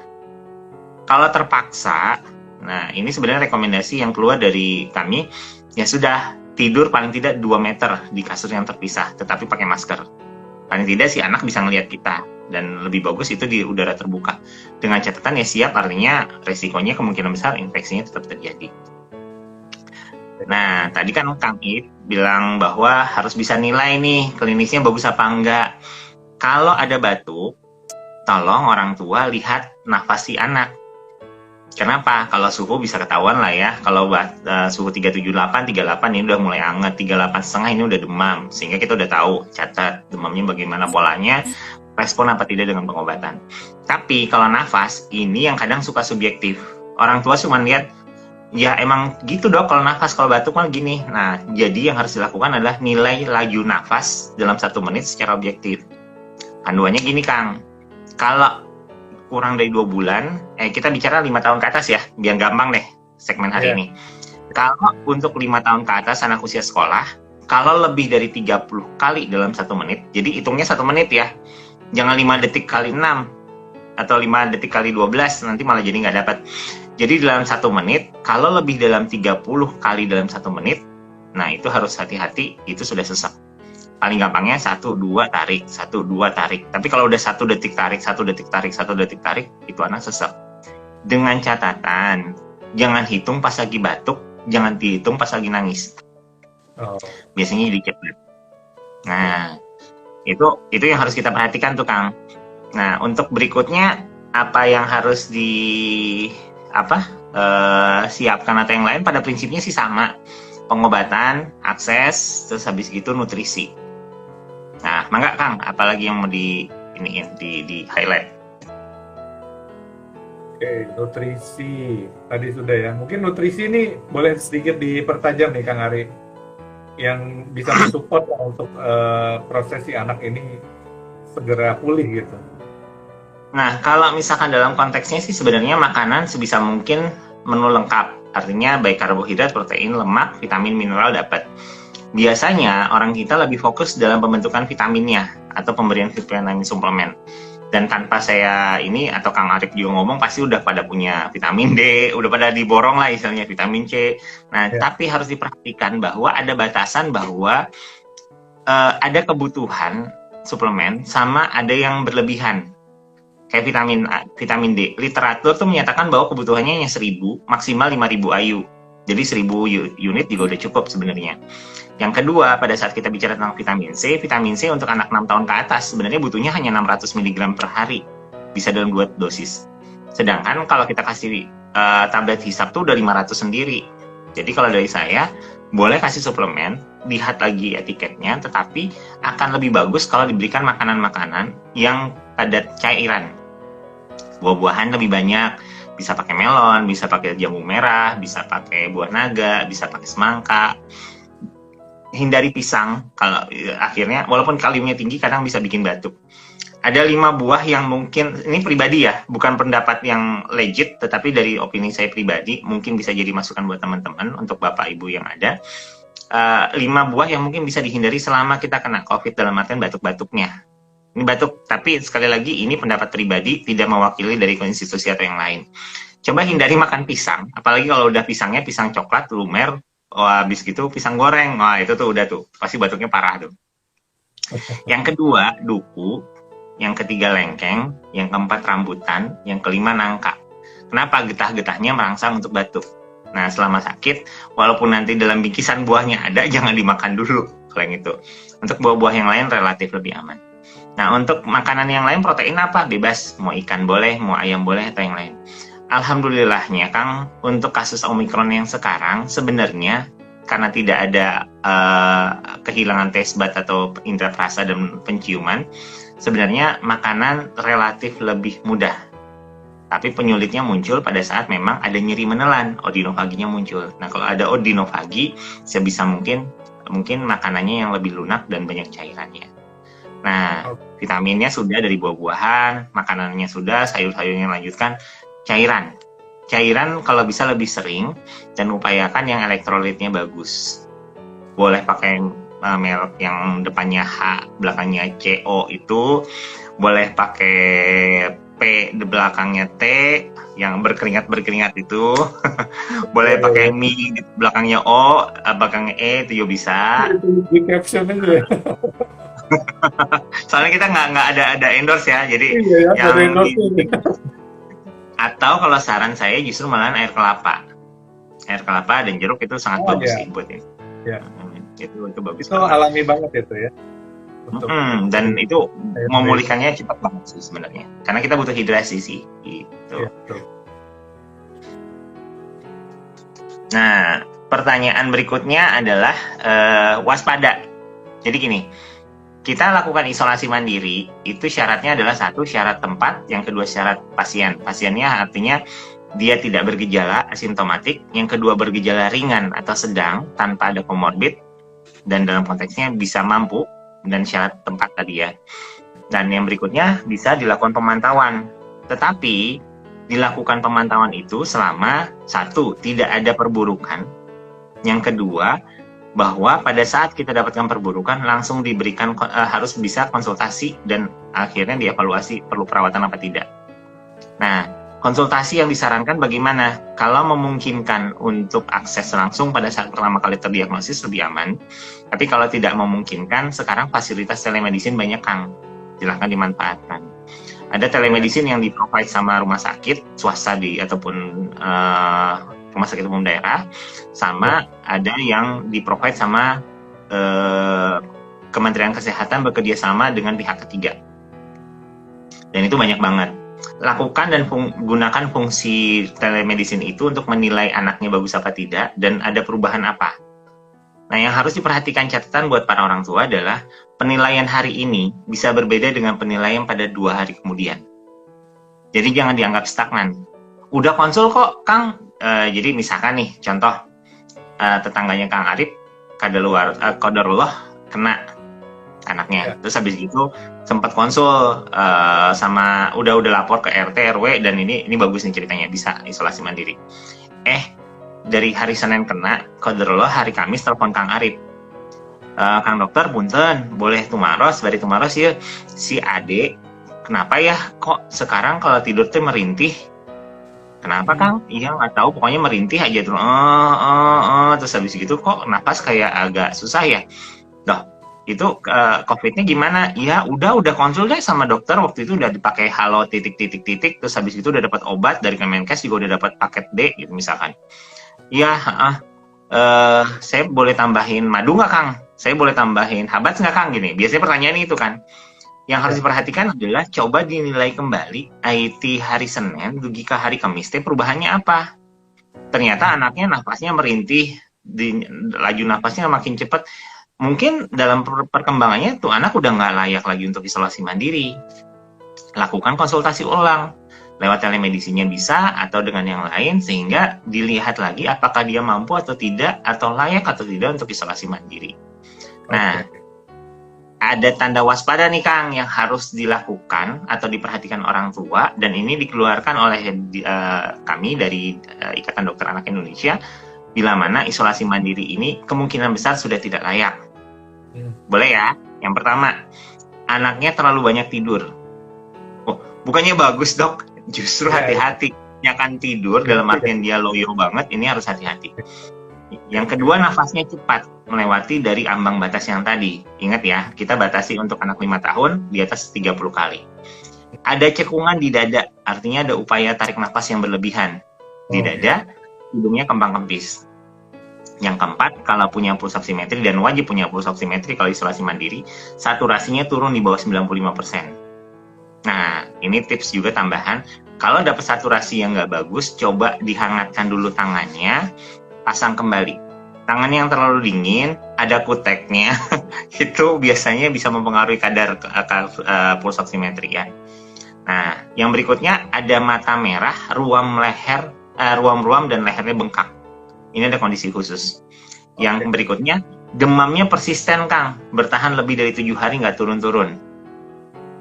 Kalau terpaksa, nah ini sebenarnya rekomendasi yang keluar dari kami, ya sudah tidur paling tidak 2 meter di kasur yang terpisah, tetapi pakai masker. Paling tidak si anak bisa ngelihat kita, dan lebih bagus itu di udara terbuka. Dengan catatan ya siap, artinya resikonya kemungkinan besar infeksinya tetap terjadi. Nah, tadi kan Kang Ip bilang bahwa harus bisa nilai nih klinisnya bagus apa enggak. Kalau ada batuk, tolong orang tua lihat nafas si anak. Kenapa? Kalau suhu bisa ketahuan lah ya. Kalau suhu 378, 38 ini udah mulai hangat, 38,5 ini udah demam. Sehingga kita udah tahu, catat demamnya bagaimana polanya, respon apa tidak dengan pengobatan. Tapi kalau nafas, ini yang kadang suka subjektif. Orang tua cuma lihat, ya emang gitu dok, kalau nafas, kalau batuk malah gini. Nah, jadi yang harus dilakukan adalah nilai laju nafas dalam 1 menit secara objektif. Panduannya gini Kang, kalau kurang dari 2 bulan, kita bicara 5 tahun ke atas ya, biar gampang deh segmen hari ini. Kalau untuk 5 tahun ke atas anak usia sekolah, kalau lebih dari 30 kali dalam 1 menit, jadi hitungnya 1 menit ya, jangan 5 detik kali 6, atau 5 detik kali 12, nanti malah jadi nggak dapat. Jadi dalam 1 menit, kalau lebih dalam 30 kali dalam 1 menit, nah itu harus hati-hati, itu sudah sesak. paling gampangnya 1-2 tarik, 1-2 tarik. Tapi kalau udah 1 detik tarik, 1 detik tarik, 1 detik tarik, itu anak sesek. Dengan catatan, jangan hitung pas lagi batuk, jangan dihitung pas lagi nangis. Oh. Biasanya jadi cepet. Nah, itu yang harus kita perhatikan tuh Kang. Nah, untuk berikutnya apa yang harus siapkan atau yang lain pada prinsipnya sih sama. Pengobatan, akses, terus habis gitu nutrisi. Nah, mangga Kang, apalagi yang mau di highlight? Oke, nutrisi tadi sudah ya. Mungkin nutrisi ini boleh sedikit dipertajam nih Kang Ari, yang bisa mensupport lah untuk proses si anak ini segera pulih gitu. Nah, kalau misalkan dalam konteksnya sih sebenarnya makanan sebisa mungkin menu lengkap. Artinya baik karbohidrat, protein, lemak, vitamin, mineral dapat. Biasanya orang kita lebih fokus dalam pembentukan vitaminnya atau pemberian vitamin suplemen. Dan tanpa saya ini atau Kang Arif juga ngomong pasti udah pada punya vitamin D, udah pada diborong lah istilahnya vitamin C. Nah, tapi harus diperhatikan bahwa ada batasan bahwa ada kebutuhan suplemen sama ada yang berlebihan. Kayak vitamin D. Literatur tuh menyatakan bahwa kebutuhannya hanya 1000, maksimal 5000 IU. Jadi 1000 unit juga udah cukup sebenarnya. Yang kedua, pada saat kita bicara tentang vitamin C untuk anak 6 tahun ke atas sebenarnya butuhnya hanya 600 mg per hari. Bisa dalam 2 dosis. Sedangkan kalau kita kasih tablet hisap tuh udah 500 sendiri. Jadi kalau dari saya, boleh kasih suplemen, lihat lagi etiketnya, tetapi akan lebih bagus kalau diberikan makanan-makanan yang padat cairan. Buah-buahan lebih banyak, bisa pakai melon, bisa pakai jambu merah, bisa pakai buah naga, bisa pakai semangka. Hindari pisang, kalau akhirnya walaupun kaliumnya tinggi kadang bisa bikin batuk. Ada 5 buah yang mungkin, ini pribadi ya, bukan pendapat yang legit, tetapi dari opini saya pribadi, mungkin bisa jadi masukan buat teman-teman, untuk bapak ibu yang ada. 5 buah yang mungkin bisa dihindari selama kita kena COVID dalam artian batuk-batuknya. Ini batuk, tapi sekali lagi ini pendapat pribadi, tidak mewakili dari institusi atau yang lain. Coba hindari makan pisang, apalagi kalau udah pisangnya pisang coklat, lumer, habis gitu pisang goreng, wah itu tuh udah tuh, pasti batuknya parah tuh. Yang kedua, duku. Yang ketiga, lengkeng. Yang keempat, rambutan. Yang kelima, nangka. Kenapa? Getah-getahnya merangsang untuk batuk. Nah, selama sakit, walaupun nanti dalam bingkisan buahnya ada, jangan dimakan dulu kalau yang itu. Untuk buah-buah yang lain relatif lebih aman. Nah, untuk makanan yang lain, protein apa? Bebas. Mau ikan boleh, mau ayam boleh, atau yang lain. Alhamdulillahnya, Kang, untuk kasus Omikron yang sekarang, sebenarnya karena tidak ada kehilangan taste bud atau indera rasa dan penciuman, sebenarnya makanan relatif lebih mudah. Tapi penyulitnya muncul pada saat memang ada nyeri menelan, odinofaginya muncul. Nah, kalau ada odinofagi, sebisa mungkin makanannya yang lebih lunak dan banyak cairannya. Nah, vitaminnya sudah dari buah-buahan, makanannya sudah, sayur-sayurnya lanjutkan, cairan kalau bisa lebih sering, dan upayakan yang elektrolitnya bagus. Boleh pakai merek yang depannya H, belakangnya CO itu, boleh pakai P, di belakangnya T, yang berkeringat itu, boleh pakai Mi, belakangnya O, belakangnya E, itu juga bisa. Di caption aja. Soalnya kita nggak ada endorse ya, jadi yang atau kalau saran saya justru malahan air kelapa dan jeruk itu sangat bagus sih buat ini. Ya. Itu bagus. Itu alami banget itu ya. Dan itu memulihkannya cepat banget sih sebenarnya, karena kita butuh hidrasi sih gitu. Ya, Nah, pertanyaan berikutnya adalah waspada. Jadi gini, kita lakukan isolasi mandiri, itu syaratnya adalah satu, syarat tempat, yang kedua syarat pasien. Pasiennya artinya dia tidak bergejala, asimptomatik, yang kedua bergejala ringan atau sedang, tanpa ada komorbid, dan dalam konteksnya bisa mampu, dan syarat tempat tadi ya. Dan yang berikutnya bisa dilakukan pemantauan. Tetapi, dilakukan pemantauan itu selama, satu, tidak ada perburukan, yang kedua, bahwa pada saat kita dapatkan perburukan langsung diberikan harus bisa konsultasi dan akhirnya dievaluasi perlu perawatan apa tidak. Nah, konsultasi yang disarankan bagaimana? Kalau memungkinkan untuk akses langsung pada saat pertama kali terdiagnosis lebih aman. Tapi kalau tidak memungkinkan, sekarang fasilitas telemedicine banyak, Kang. Silahkan dimanfaatkan. Ada telemedicine yang di-provide sama rumah sakit swasta ataupun rumah sakit umum daerah, sama ada yang di-provide sama Kementerian Kesehatan bekerja sama dengan pihak ketiga. Dan itu banyak banget. Lakukan dan gunakan fungsi telemedicine itu untuk menilai anaknya bagus apa tidak dan ada perubahan apa. Nah, yang harus diperhatikan catatan buat para orang tua adalah penilaian hari ini bisa berbeda dengan penilaian pada 2 hari kemudian. Jadi jangan dianggap stagnan. Udah konsul kok, Kang. Jadi misalkan nih, contoh tetangganya Kang Arif, qadarullah kena anaknya. Terus habis itu sempat konsul sama udah lapor ke RT RW dan ini bagus nih ceritanya, bisa isolasi mandiri. Dari hari Senin kena, qadarullah hari Kamis telepon Kang Arif. Kang dokter, punten, boleh tumaros, bari tumaros ya si Ade. Kenapa ya kok sekarang kalau tidur tuh merintih? Kenapa Kang? Iya nggak tahu, pokoknya merintih aja terus. Terus habis gitu kok napas kayak agak susah ya. Loh, itu COVID-nya gimana? Ya udah konsul deh sama dokter, waktu itu udah dipakai halo titik, terus habis itu udah dapat obat dari Kemenkes juga udah dapat paket D gitu misalkan. Iya, saya boleh tambahin madu nggak Kang? Saya boleh tambahin habats nggak Kang? Gini, biasanya pertanyaan itu kan. Yang harus diperhatikan adalah coba dinilai kembali IT hari Senin, logika hari Kamis, perubahannya apa? Ternyata anaknya nafasnya merintih, laju nafasnya makin cepat. Mungkin dalam perkembangannya tuh anak udah nggak layak lagi untuk isolasi mandiri. Lakukan konsultasi ulang. Lewat telemedicine-nya bisa atau dengan yang lain sehingga dilihat lagi apakah dia mampu atau tidak atau layak atau tidak untuk isolasi mandiri. Nah, ada tanda waspada nih Kang yang harus dilakukan atau diperhatikan orang tua dan ini dikeluarkan oleh kami dari Ikatan Dokter Anak Indonesia bila mana isolasi mandiri ini kemungkinan besar sudah tidak layak. Boleh ya? Yang pertama, anaknya terlalu banyak tidur. Oh, bukannya bagus dok, justru hati-hati. Ya kan tidur dalam artian dia loyo banget, ini harus hati-hati. Yang kedua, nafasnya cepat, melewati dari ambang batas yang tadi. Ingat ya, kita batasi untuk anak 5 tahun di atas 30 kali. Ada cekungan di dada, artinya ada upaya tarik nafas yang berlebihan. Di dada, hidungnya kembang kempis. Yang keempat, kalau punya puls oximetri dan wajib punya puls oximetri kalau isolasi mandiri, saturasinya turun di bawah 95%. Nah, ini tips juga tambahan. Kalau dapat saturasi yang nggak bagus, coba dihangatkan dulu tangannya, pasang kembali. Tangan yang terlalu dingin, ada kuteknya, itu biasanya bisa mempengaruhi kadar puls oximetri ya. Nah, yang berikutnya ada mata merah, ruam-ruam dan lehernya bengkak. Ini ada kondisi khusus. Yang berikutnya, demamnya persisten Kang, bertahan lebih dari 7 hari nggak turun-turun.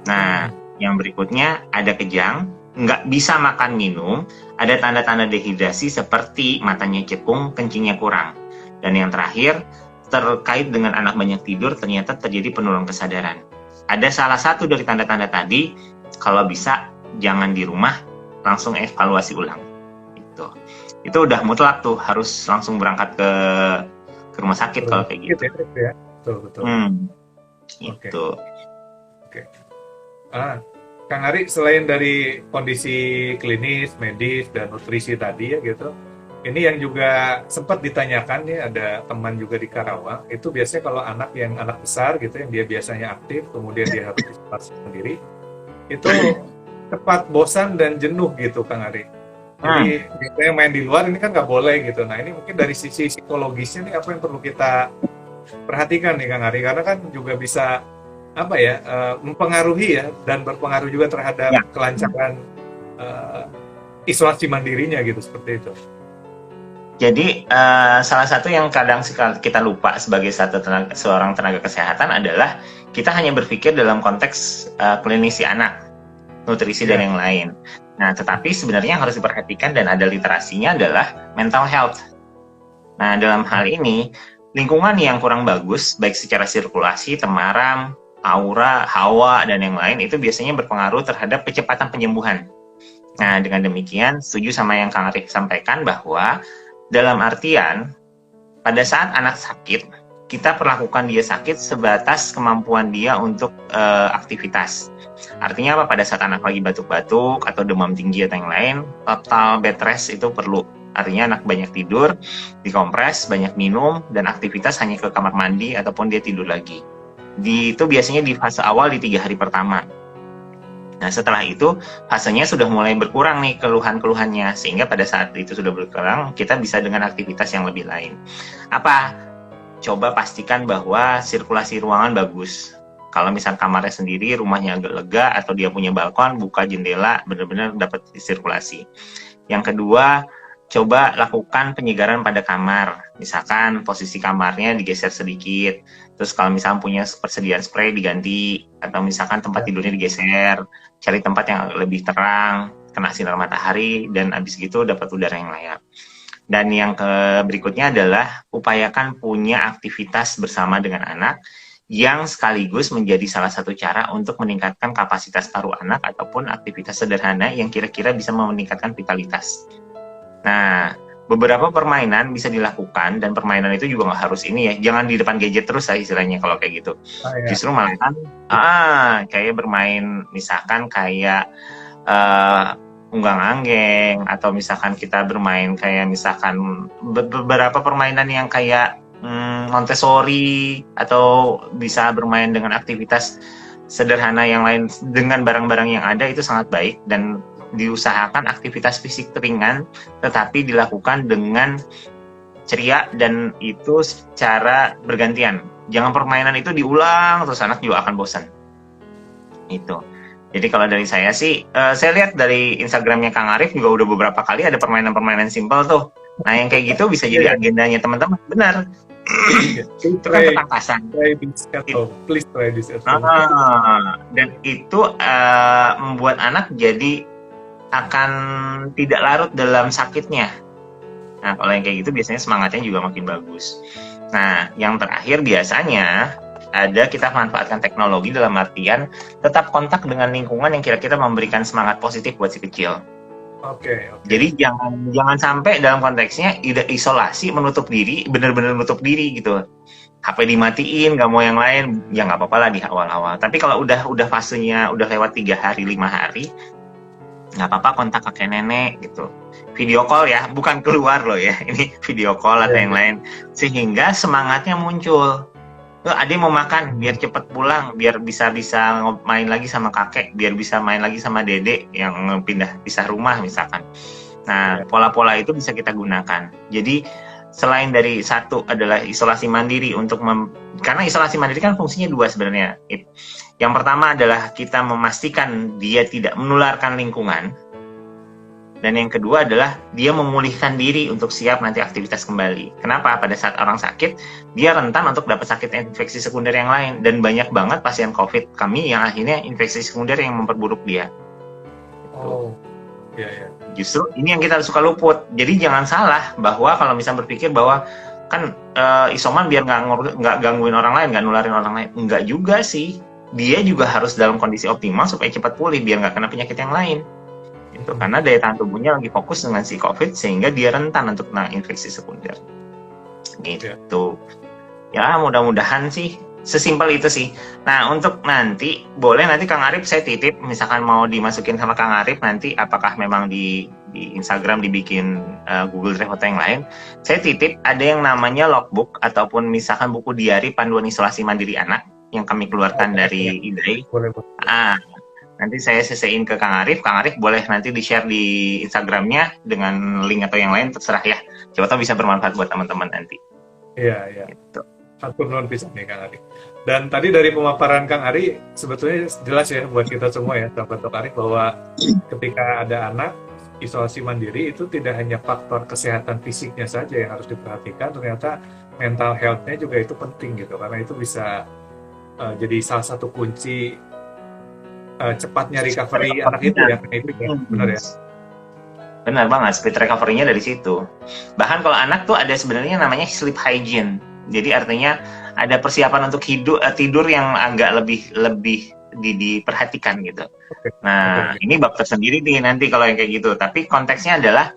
Nah, yang berikutnya ada kejang, nggak bisa makan minum, ada tanda-tanda dehidrasi seperti matanya cekung, kencingnya kurang. Dan yang terakhir, terkait dengan anak banyak tidur, ternyata terjadi penurunan kesadaran. Ada salah satu dari tanda-tanda tadi, kalau bisa jangan di rumah, langsung evaluasi ulang. Itu udah mutlak tuh, harus langsung berangkat ke rumah sakit kalau kayak gitu. Ya? Betul. Itu. Oke. Kang Ari, selain dari kondisi klinis, medis, dan nutrisi tadi ya gitu, ini yang juga sempat ditanyakan nih, ada teman juga di Karawang, itu biasanya kalau anak besar gitu, yang dia biasanya aktif, kemudian dia harus isolasi sendiri, itu cepat bosan dan jenuh gitu Kang Ari. Jadi biasanya main di luar ini kan nggak boleh gitu. Nah ini mungkin dari sisi psikologisnya nih apa yang perlu kita perhatikan nih Kang Ari, karena kan juga bisa mempengaruhi ya dan berpengaruh juga terhadap kelancaran isolasi mandirinya gitu, seperti itu. Jadi salah satu yang kadang kita lupa sebagai seorang tenaga kesehatan adalah kita hanya berpikir dalam konteks klinisi anak, nutrisi dan yang lain. Nah, tetapi sebenarnya yang harus diperhatikan dan ada literasinya adalah mental health. Nah, dalam hal ini, lingkungan yang kurang bagus, baik secara sirkulasi, temaram, aura, hawa, dan yang lain, itu biasanya berpengaruh terhadap kecepatan penyembuhan. Nah, dengan demikian setuju sama yang Kang Arif sampaikan bahwa dalam artian pada saat anak sakit, kita perlakukan dia sakit sebatas kemampuan dia untuk aktivitas. Artinya apa? Pada saat anak lagi batuk-batuk atau demam tinggi atau yang lain, total bed rest itu perlu. Artinya anak banyak tidur, dikompres, banyak minum, dan aktivitas hanya ke kamar mandi ataupun dia tidur lagi. Itu biasanya di fase awal di 3 hari pertama. Nah, setelah itu fasenya sudah mulai berkurang nih keluhan-keluhannya, sehingga pada saat itu sudah berkurang, kita bisa dengan aktivitas yang lebih lain. Apa? Coba pastikan bahwa sirkulasi ruangan bagus. Kalau misal kamarnya sendiri, rumahnya agak lega, atau dia punya balkon, buka jendela, benar-benar dapat sirkulasi. Yang kedua, coba lakukan penyegaran pada kamar. Misalkan posisi kamarnya digeser sedikit. Terus kalau misalkan punya persediaan spray diganti. Atau misalkan tempat tidurnya digeser. Cari tempat yang lebih terang, kena sinar matahari, dan abis gitu dapat udara yang layak. Dan yang berikutnya adalah upayakan punya aktivitas bersama dengan anak yang sekaligus menjadi salah satu cara untuk meningkatkan kapasitas paru anak ataupun aktivitas sederhana yang kira-kira bisa meningkatkan vitalitas. Nah, beberapa permainan bisa dilakukan dan permainan itu juga nggak harus ini ya, jangan di depan gadget terus lah istilahnya kalau kayak gitu. Ya. Justru malahan kayak bermain misalkan kayak unggang-anggeng atau misalkan kita bermain kayak misalkan beberapa permainan yang kayak Montessori atau bisa bermain dengan aktivitas sederhana yang lain dengan barang-barang yang ada itu sangat baik dan diusahakan aktivitas fisik ringan tetapi dilakukan dengan ceria dan itu secara bergantian. Jangan permainan itu diulang terus anak juga akan bosan. Itu. Jadi kalau dari saya sih, saya lihat dari Instagramnya Kang Arif juga udah beberapa kali ada permainan-permainan simpel tuh. Nah yang kayak gitu bisa jadi agendanya teman-teman. Benar. Itu kan ketangkasan. Please try this at home. Dan itu membuat anak jadi akan tidak larut dalam sakitnya. Nah kalau yang kayak gitu biasanya semangatnya juga makin bagus. Nah yang terakhir biasanya ada kita manfaatkan teknologi dalam artian tetap kontak dengan lingkungan yang kira-kira memberikan semangat positif buat si kecil. Oke. Jadi jangan sampai dalam konteksnya isolasi, menutup diri, benar-benar menutup diri gitu. HP dimatiin, nggak mau yang lain, ya nggak apa-apa lah di awal-awal. Tapi kalau udah fasenya udah lewat 3 hari, 5 hari, nggak apa-apa kontak kakek nenek gitu. Video call ya, bukan keluar loh ya. Ini video call atau yang lain, sehingga semangatnya muncul. Ade mau makan, biar cepet pulang, biar bisa main lagi sama kakek, biar bisa main lagi sama dedek yang pisah rumah misalkan. Nah, pola-pola itu bisa kita gunakan. Jadi, selain dari satu adalah isolasi mandiri karena isolasi mandiri kan fungsinya 2 sebenarnya. Yang pertama adalah kita memastikan dia tidak menularkan lingkungan. Dan yang kedua adalah dia memulihkan diri untuk siap nanti aktivitas kembali. Kenapa? Pada saat orang sakit, dia rentan untuk dapat sakit infeksi sekunder yang lain. Dan banyak banget pasien COVID kami yang akhirnya infeksi sekunder yang memperburuk dia. Oh, iya. Justru ini yang kita suka luput. Jadi jangan salah bahwa kalau misalnya berpikir bahwa kan isoman biar nggak gangguin orang lain, nggak nularin orang lain. Enggak juga sih. Dia juga harus dalam kondisi optimal supaya cepat pulih biar nggak kena penyakit yang lain. Itu karena daya tahan tubuhnya lagi fokus dengan si COVID sehingga dia rentan untuk kena infeksi sekunder. Gitu. Ya mudah-mudahan sih sesimpel itu sih. Nah untuk nanti boleh nanti Kang Arif saya titip misalkan mau dimasukin sama Kang Arif nanti apakah memang di Instagram dibikin Google Drive atau yang lain. Saya titip ada yang namanya logbook ataupun misalkan buku diari panduan isolasi mandiri anak yang kami keluarkan dari IDAI. Nanti saya CC-in ke Kang Arif boleh nanti di-share di Instagramnya dengan link atau yang lain, terserah ya. Coba tahu bisa bermanfaat buat teman-teman nanti. Iya. Gitu. Satu non bisa nih Kang Arif. Dan tadi dari pemaparan Kang Ari, sebetulnya jelas ya buat kita semua ya, sahabat Dok Arif, bahwa ketika ada anak, isolasi mandiri itu tidak hanya faktor kesehatan fisiknya saja yang harus diperhatikan, ternyata mental health-nya juga itu penting gitu, karena itu bisa jadi salah satu kunci cepatnya recovery anak itu ya, benar ya? Benar banget, speed recovery-nya dari situ. Bahkan kalau anak tuh ada sebenarnya namanya sleep hygiene. Jadi artinya ada persiapan untuk tidur yang agak lebih diperhatikan gitu. Oke, oke, Nah, oke. ini bab tersendiri nih nanti kalau yang kayak gitu. Tapi konteksnya adalah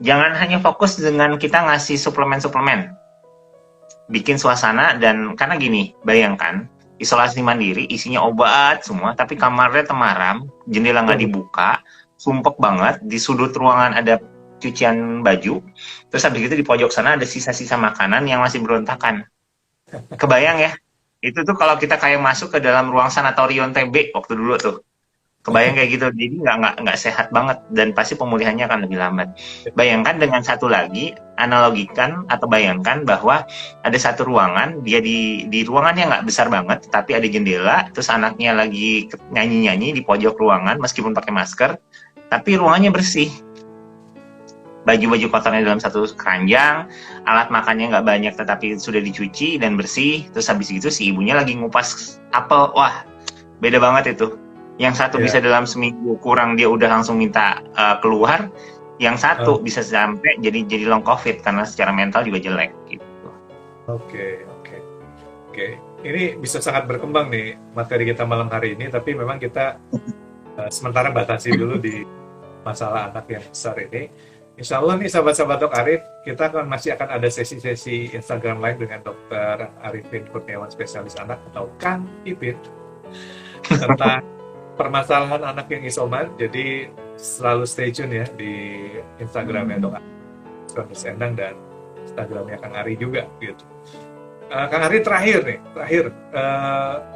jangan hanya fokus dengan kita ngasih suplemen-suplemen, bikin suasana. Dan karena gini, bayangkan isolasi mandiri isinya obat semua, tapi kamarnya temaram, jendela nggak Waduh. dibuka, sumpek banget, di sudut ruangan ada cucian baju, terus habis itu di pojok sana ada sisa-sisa makanan yang masih berontakan. Kebayang ya? Itu tuh kalau kita kayak masuk ke dalam ruang sanatorium TB waktu dulu tuh. Kebayang kayak gitu. Jadi nggak sehat banget dan pasti pemulihannya akan lebih lambat. Bayangkan dengan satu lagi, analogikan atau bayangkan bahwa ada satu ruangan, dia di ruangannya nggak besar banget, tapi ada jendela, terus anaknya lagi nyanyi-nyanyi di pojok ruangan meskipun pakai masker, tapi ruangannya bersih. Baju-baju kotornya dalam satu keranjang, alat makannya nggak banyak tetapi sudah dicuci dan bersih, terus habis itu si ibunya lagi ngupas apel. Wah, beda banget itu. Yang satu Ya. bisa dalam seminggu kurang dia udah langsung minta keluar, yang Ah, satu bisa sampai jadi long covid karena secara mental juga jelek gitu. oke, oke, oke. Ini bisa sangat berkembang nih materi kita malam hari ini, tapi memang kita sementara batasi dulu di masalah anak yang besar ini. Insya Allah nih sahabat-sahabat Dok Arif, kita masih akan ada sesi-sesi Instagram Live dengan Dokter Arifin Kurniawan, spesialis anak atau Kang Ipin, tentang permasalahan anak yang isoman. Jadi selalu stay tune ya di Instagramnya Dok Arif Endang dan Instagramnya Kang Ari juga gitu. Kang Ari terakhir.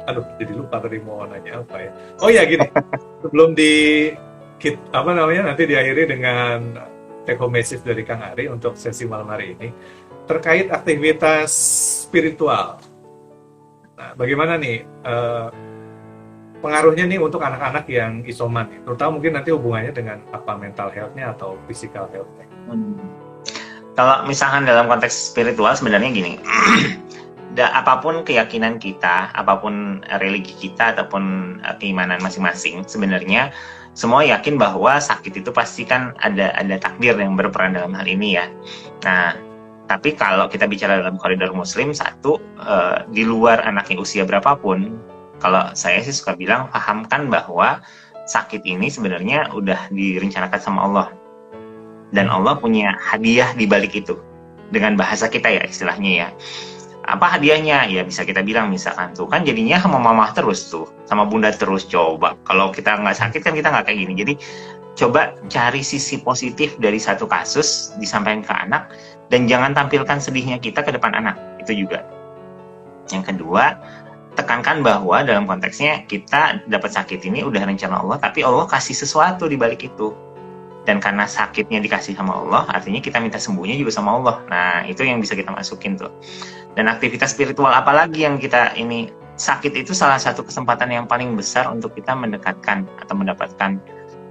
Aduh, jadi lupa tadi mau nanya apa ya. Oh ya gini, sebelum apa namanya nanti diakhiri dengan take home message dari Kang Ari untuk sesi malam hari ini terkait aktivitas spiritual. Nah, bagaimana nih pengaruhnya nih untuk anak-anak yang isoman, terutama mungkin nanti hubungannya dengan apa mental health-nya atau physical health-nya. Kalau misalkan dalam konteks spiritual sebenarnya gini, apapun keyakinan kita, apapun religi kita ataupun keimanan masing-masing, sebenarnya semua yakin bahwa sakit itu pasti kan ada takdir yang berperan dalam hal ini ya. Nah, tapi kalau kita bicara dalam koridor Muslim, satu, di luar anaknya usia berapapun, kalau saya sih suka bilang, pahamkan bahwa sakit ini sebenarnya udah direncanakan sama Allah. Dan Allah punya hadiah di balik itu. Dengan bahasa kita ya istilahnya ya. Apa hadiahnya? Ya bisa kita bilang misalkan tuh kan jadinya sama mama terus tuh, sama bunda terus. Coba kalau kita nggak sakit kan kita nggak kayak gini. Jadi coba cari sisi positif dari satu kasus disampaikan ke anak, dan jangan tampilkan sedihnya kita ke depan anak. Itu juga. Yang kedua, tekankan bahwa dalam konteksnya kita dapat sakit ini udah rencana Allah, tapi Allah kasih sesuatu di balik itu. Dan karena sakitnya dikasih sama Allah, artinya kita minta sembuhnya juga sama Allah. Nah, itu yang bisa kita masukin tuh. Dan aktivitas spiritual apalagi yang kita ini, sakit itu salah satu kesempatan yang paling besar untuk kita mendekatkan atau mendapatkan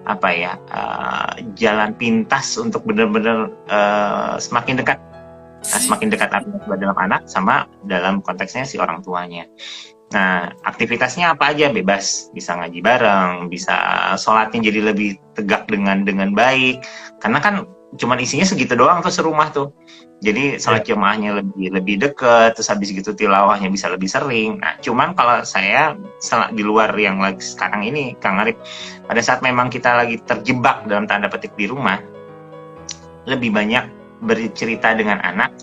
apa ya, jalan pintas untuk benar-benar semakin dekat. Nah, semakin dekat artinya dalam anak sama dalam konteksnya si orang tuanya. Nah, aktivitasnya apa aja bebas, bisa ngaji bareng, bisa sholatnya jadi lebih tegak dengan baik, karena kan cuman isinya segitu doang tuh serumah tuh. Jadi sholat jamaahnya lebih deket, terus habis gitu tilawahnya bisa lebih sering. Nah, cuman kalau saya di luar yang lagi sekarang ini, Kang Arif, pada saat memang kita lagi terjebak dalam tanda petik di rumah, lebih banyak bercerita dengan anak,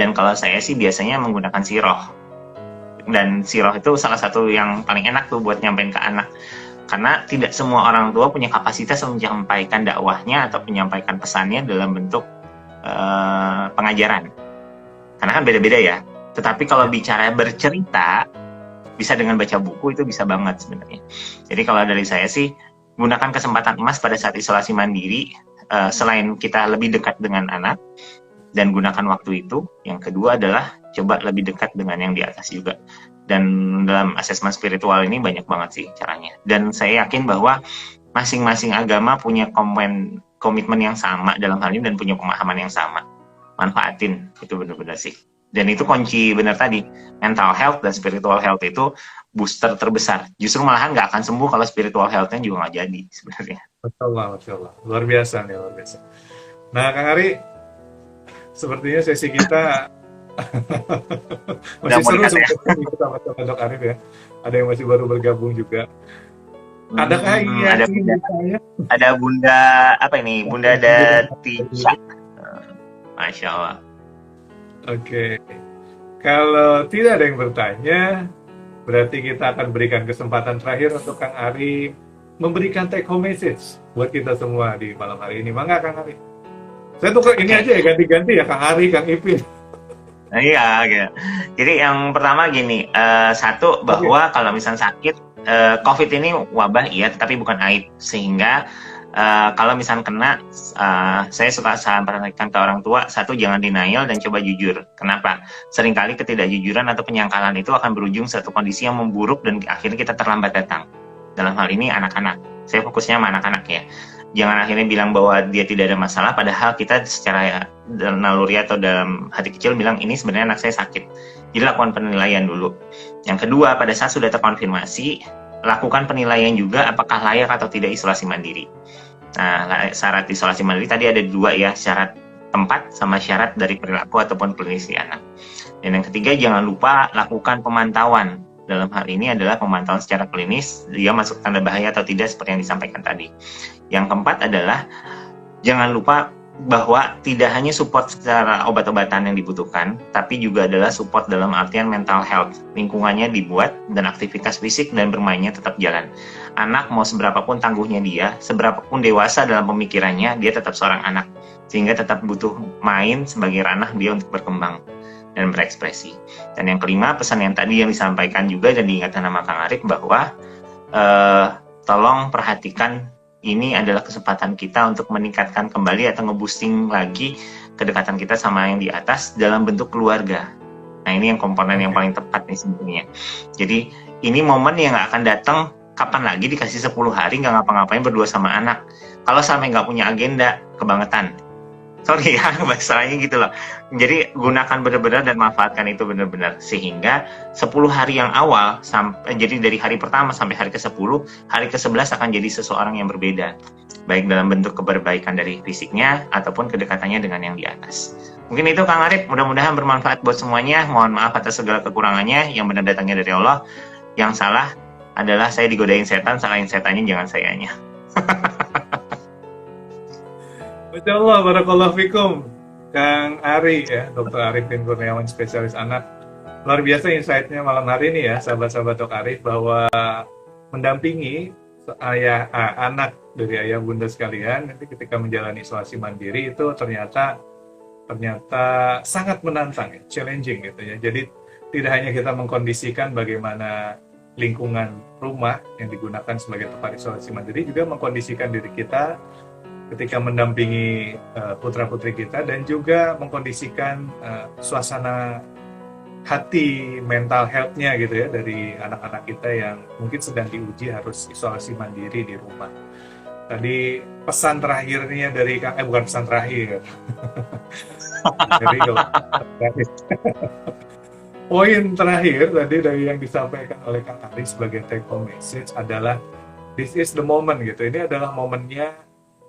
dan kalau saya sih biasanya menggunakan siroh. Dan siroh itu salah satu yang paling enak tuh buat nyampein ke anak, karena tidak semua orang tua punya kapasitas untuk menyampaikan dakwahnya atau menyampaikan pesannya dalam bentuk pengajaran, karena kan beda-beda ya. Tetapi kalau bicara bercerita, bisa dengan baca buku, itu bisa banget sebenarnya. Jadi kalau dari saya sih, gunakan kesempatan emas pada saat isolasi mandiri, selain kita lebih dekat dengan anak dan gunakan waktu itu, yang kedua adalah coba lebih dekat dengan yang di atas juga. Dan dalam asesmen spiritual ini banyak banget sih caranya. Dan saya yakin bahwa masing-masing agama punya komitmen yang sama dalam hal ini dan punya pemahaman yang sama. Manfaatin, itu benar-benar sih. Dan itu kunci benar tadi, mental health dan spiritual health itu booster terbesar. Justru malahan nggak akan sembuh kalau spiritual health-nya juga nggak jadi sebenarnya. Betul lah. Luar biasa nih, luar biasa. Nah, Kang Ari, sepertinya sesi kita Udah Masih mau seru dekat ya. sebenarnya sama Dok Arif ya. Ada yang masih baru bergabung juga. Adakah yang Ada ingin bunda, ditanya? ada bunda apa ini? Bunda Datisha. Masya Allah. Oke, kalau tidak ada yang bertanya, berarti kita akan berikan kesempatan terakhir untuk Kang Ari memberikan take home message buat kita semua di malam hari ini. Mangga Kang Ari. Saya tuh ini Oke. aja ya, ganti-ganti ya, Kang Ari, Kang Ipin. Nah, iya, gitu. Jadi yang pertama gini, satu Oke. bahwa kalau misalnya sakit, COVID ini wabah iya, tetapi bukan aib. Sehingga kalau misalnya kena, saya suka sampaikan ke orang tua, satu jangan denial dan coba jujur. Kenapa? Seringkali ketidakjujuran atau penyangkalan itu akan berujung satu kondisi yang memburuk dan akhirnya kita terlambat datang. Dalam hal ini anak-anak. Saya fokusnya sama anak-anak ya. Jangan akhirnya bilang bahwa dia tidak ada masalah, padahal kita secara naluri atau dalam hati kecil bilang ini sebenarnya anak saya sakit. Jadi lakukan penilaian dulu. Yang kedua, pada saat sudah terkonfirmasi, lakukan penilaian juga apakah layak atau tidak isolasi mandiri. Nah, syarat isolasi mandiri tadi ada dua ya, syarat tempat sama syarat dari perilaku ataupun kondisi anak. Dan yang ketiga, jangan lupa lakukan pemantauan. Dalam hal ini adalah pemantauan secara klinis, dia masuk tanda bahaya atau tidak seperti yang disampaikan tadi. Yang keempat adalah jangan lupa bahwa tidak hanya support secara obat-obatan yang dibutuhkan, tapi juga adalah support dalam artian mental health. Lingkungannya dibuat dan aktivitas fisik dan bermainnya tetap jalan. Anak mau seberapapun tangguhnya dia, seberapapun dewasa dalam pemikirannya, dia tetap seorang anak. Sehingga tetap butuh main sebagai ranah dia untuk berkembang dan berekspresi. Dan yang kelima, pesan yang tadi yang disampaikan juga dan diingatkan sama Kang Arif bahwa tolong perhatikan ini adalah kesempatan kita untuk meningkatkan kembali atau nge-boosting lagi kedekatan kita sama yang di atas dalam bentuk keluarga. Nah, ini yang komponen yang paling tepat nih sebenarnya. Jadi, ini momen yang nggak akan datang kapan lagi dikasih 10 hari nggak ngapa-ngapain berdua sama anak. Kalau sampai nggak punya agenda, kebangetan. Sorry ya, bahasanya gitu loh. Jadi gunakan benar-benar dan manfaatkan itu benar-benar. Sehingga 10 hari yang awal, jadi dari hari pertama sampai hari ke-10, hari ke-11 akan jadi seseorang yang berbeda. Baik dalam bentuk keberbaikan dari fisiknya, ataupun kedekatannya dengan yang di atas. Mungkin itu Kang Arif, mudah-mudahan bermanfaat buat semuanya. Mohon maaf atas segala kekurangannya, yang benar datangnya dari Allah. Yang salah adalah saya digodain setan, salahin setannya, jangan sayanya. Masya Allah, barakallahu fikum. Kang Ari ya, Dr. Arifin Kurniawan, spesialis anak. Luar biasa insight-nya malam hari ini ya, sahabat-sahabat Dok Arif, bahwa mendampingi anak dari ayah bunda sekalian, nanti ketika menjalani isolasi mandiri itu ternyata sangat menantang, ya, challenging gitu ya. Jadi tidak hanya kita mengkondisikan bagaimana lingkungan rumah yang digunakan sebagai tempat isolasi mandiri, juga mengkondisikan diri kita ketika mendampingi putra-putri kita, dan juga mengkondisikan suasana hati, mental health-nya gitu ya, dari anak-anak kita yang mungkin sedang diuji harus isolasi mandiri di rumah. Tadi pesan terakhirnya dari Kang, bukan pesan terakhir. Jadi poin terakhir tadi dari yang disampaikan oleh Kang Ari sebagai take home message adalah this is the moment gitu. Ini adalah momennya,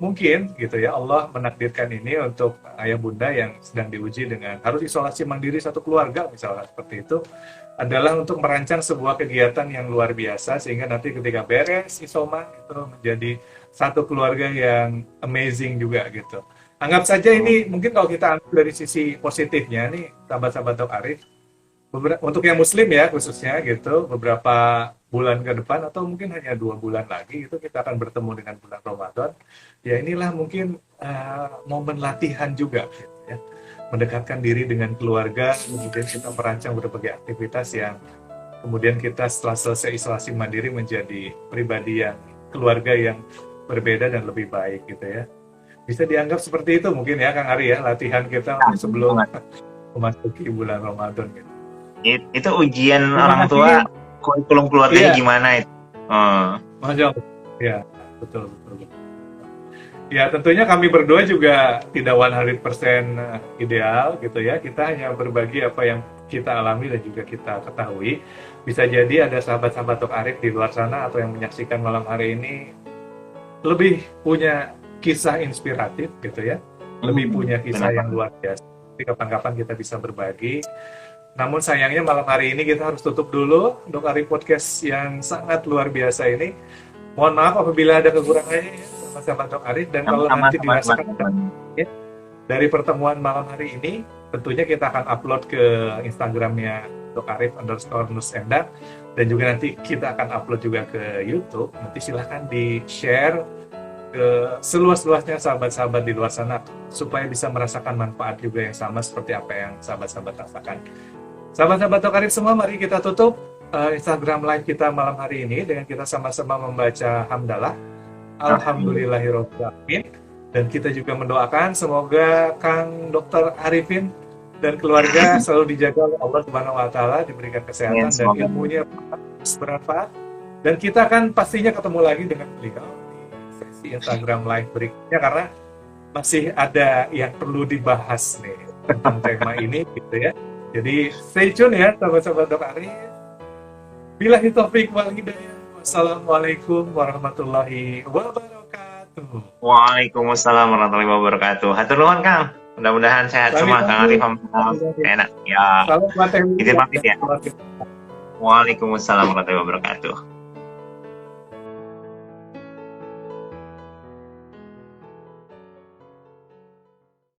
mungkin gitu ya, Allah menakdirkan ini untuk ayah bunda yang sedang diuji dengan harus isolasi mandiri satu keluarga misalnya seperti itu, adalah untuk merancang sebuah kegiatan yang luar biasa sehingga nanti ketika beres isoman itu menjadi satu keluarga yang amazing juga gitu. Anggap saja ini mungkin kalau kita ambil dari sisi positifnya nih, sahabat-sahabat Dok Arif, untuk yang muslim ya khususnya gitu, beberapa bulan ke depan atau mungkin hanya 2 bulan lagi itu kita akan bertemu dengan bulan Ramadan. Ya inilah mungkin momen latihan juga gitu ya. Mendekatkan diri dengan keluarga, kemudian kita merancang berbagai aktivitas yang kemudian kita setelah selesai isolasi mandiri menjadi pribadi yang keluarga yang berbeda dan lebih baik gitu ya. Bisa dianggap seperti itu mungkin ya Kang Ari ya, latihan kita sebelum memasuki bulan Ramadan gitu. Itu ujian Terima orang kasih. tua, kurikulum keluarganya Iya. gimana itu. Masya Allah. Ya, betul. Ya, tentunya kami berdua juga tidak 100% ideal gitu ya. Kita hanya berbagi apa yang kita alami dan juga kita ketahui. Bisa jadi ada sahabat-sahabat Dok Arif di luar sana atau yang menyaksikan malam hari ini lebih punya kisah inspiratif gitu ya. Lebih punya kisah yang luar biasa. nanti kapan-kapan kita bisa berbagi. Namun sayangnya malam hari ini kita harus tutup dulu Dok Arif podcast yang sangat luar biasa ini. Mohon maaf apabila ada kekurangannya ya, sama-sama Dok Arif. Dan kalau Sama-sama, nanti dirasakan teman-teman. ya, dari pertemuan malam hari ini, tentunya kita akan upload ke Instagramnya Dok Arif _nusendang, dan juga nanti kita akan upload juga ke YouTube. Nanti silahkan di-share ke seluas-luasnya sahabat-sahabat di luar sana, supaya bisa merasakan manfaat juga yang sama seperti apa yang sahabat-sahabat rasakan. Sahabat-sahabat Dok Arif semua, mari kita tutup Instagram live kita malam hari ini dengan kita sama-sama membaca hamdalah alhamdulillahirabbil alamin, dan kita juga mendoakan semoga Kang Dr. Arifin dan keluarga selalu dijaga oleh Allah Subhanahu wa taala, diberikan kesehatan dan ilmunya bermanfaat. Dan kita akan pastinya ketemu lagi dengan beliau di sesi Instagram live berikutnya, karena masih ada yang perlu dibahas nih tentang tema ini gitu ya. Jadi stay tune ya sahabat-sahabat Dok Arif. Billahi taufik wal hidayah. Wassalamualaikum warahmatullahi wabarakatuh. Waalaikumsalam warahmatullahi wabarakatuh. Hatur nuhun Kang. Mudah-mudahan sehat semua Kang Arif. Enak ya. Salam buat Izin pamit ya. Waalaikumsalam warahmatullahi wabarakatuh.